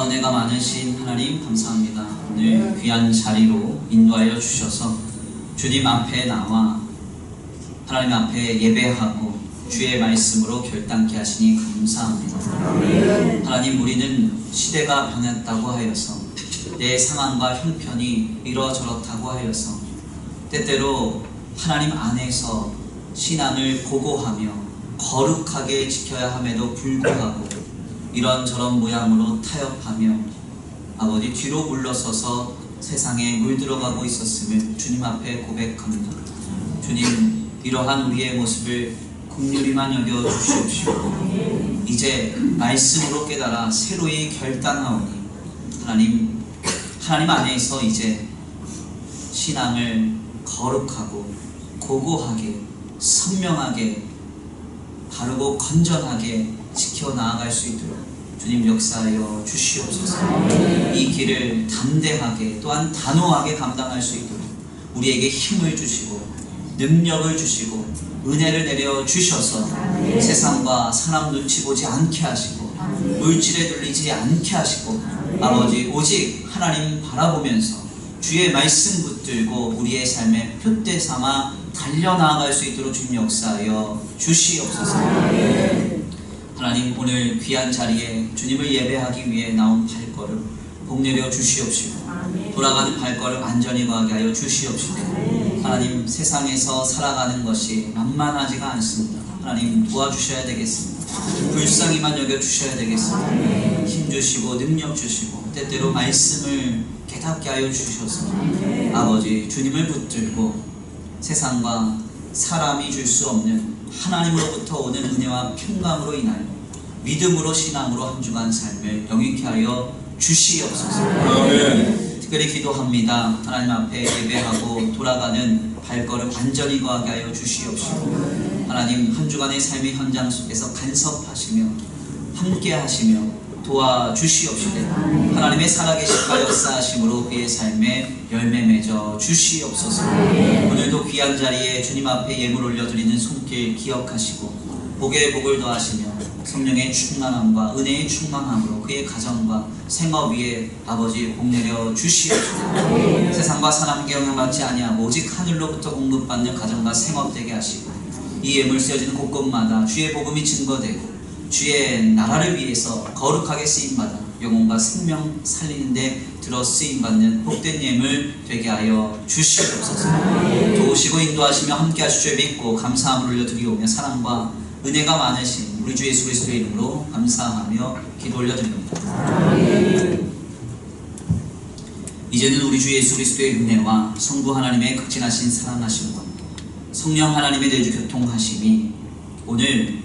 은혜가 많으신 하나님 감사합니다. 오늘 귀한 자리로 인도하여 주셔서 주님 앞에 나와 하나님 앞에 예배하고 주의 말씀으로 결단케 하시니 감사합니다. 하나님, 우리는 시대가 변했다고 하여서 내 상황과 형편이 이러저렇다고 하여서 때때로 하나님 안에서 신앙을 고고하며 거룩하게 지켜야 함에도 불구하고 이런저런 모양으로 타협하며 아버지 뒤로 물러서서 세상에 물들어가고 있었음을 주님 앞에 고백합니다. 주님, 이러한 우리의 모습을 긍휼히만 여겨 주시옵시고 이제 말씀으로 깨달아 새로이 결단하오니 하나님 안에서 이제 신앙을 거룩하고 고고하게 선명하게 바르고 건전하게 지켜나아갈 수 있도록 주님 역사하여 주시옵소서. 이 길을 담대하게 또한 단호하게 감당할 수 있도록 우리에게 힘을 주시고 능력을 주시고 은혜를 내려 주셔서 세상과 사람 눈치 보지 않게 하시고 물질에 눌리지 않게 하시고 아버지 오직 하나님 바라보면서 주의 말씀 붙들고 우리의 삶에 표대 삼아 달려나아갈 수 있도록 주님 역사하여 주시옵소서. 하나님, 오늘 귀한 자리에 주님을 예배하기 위해 나온 발걸음 복내려 주시옵시고 돌아가는 발걸음 안전히 가게 하여 주시옵시고 하나님, 세상에서 살아가는 것이 만만하지가 않습니다. 하나님, 도와주셔야 되겠습니다. 불쌍히만 여겨주셔야 되겠습니다. 힘 주시고 능력 주시고 때때로 말씀을 깨닫게 하여 주셔서 아버지 주님을 붙들고 세상과 사람이 줄 수 없는 하나님으로부터 오는 은혜와 평강으로 인하여 믿음으로 신앙으로 한 주간 삶을 영위케 하여 주시옵소서. 특별히 기도합니다. 하나님 앞에 예배하고 돌아가는 발걸음 안전히 거하게 하여 주시옵시고 하나님, 한 주간의 삶의 현장 속에서 간섭하시며 함께 하시며 도와주시옵시되 하나님의 살아계심과 역사하심으로 그의 삶에 열매 맺어 주시옵소서. 오늘도 귀한 자리에 주님 앞에 예물 올려드리는 손길 기억하시고 복에 복을 더하시며 성령의 충만함과 은혜의 충만함으로 그의 가정과 생업 위에 아버지 복내려 주시옵소서. 세상과 사람에게 영향받지 아니하고 오직 하늘로부터 공급받는 가정과 생업 되게 하시고 이 예물 쓰여지는 곳곳마다 주의 복음이 증거되고 주의 나라를 위해서 거룩하게 쓰임받아 영혼과 생명 살리는데 들어 쓰임받는 복된 예물 되게 하여 주시옵소서. 도우시고 인도하시며 함께 하실 줄 믿고 감사함을 올려드리오며 사랑과 은혜가 많으신 우리 주 예수 그리스도의 이름으로 감사하며 기도 올려드립니다. 이제는 우리 주 예수 그리스도의 은혜와 성부 하나님의 극진하신 사랑하심과 성령 하나님의 내주 교통하심이 오늘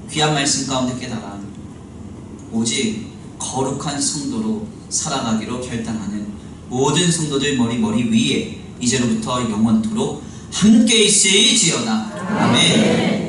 귀한 말씀 가운데 깨달아 오직 거룩한 성도로 살아가기로 결단하는 모든 성도들 머리 위에 이제로부터 영원토록 함께 있을지어다. 아멘.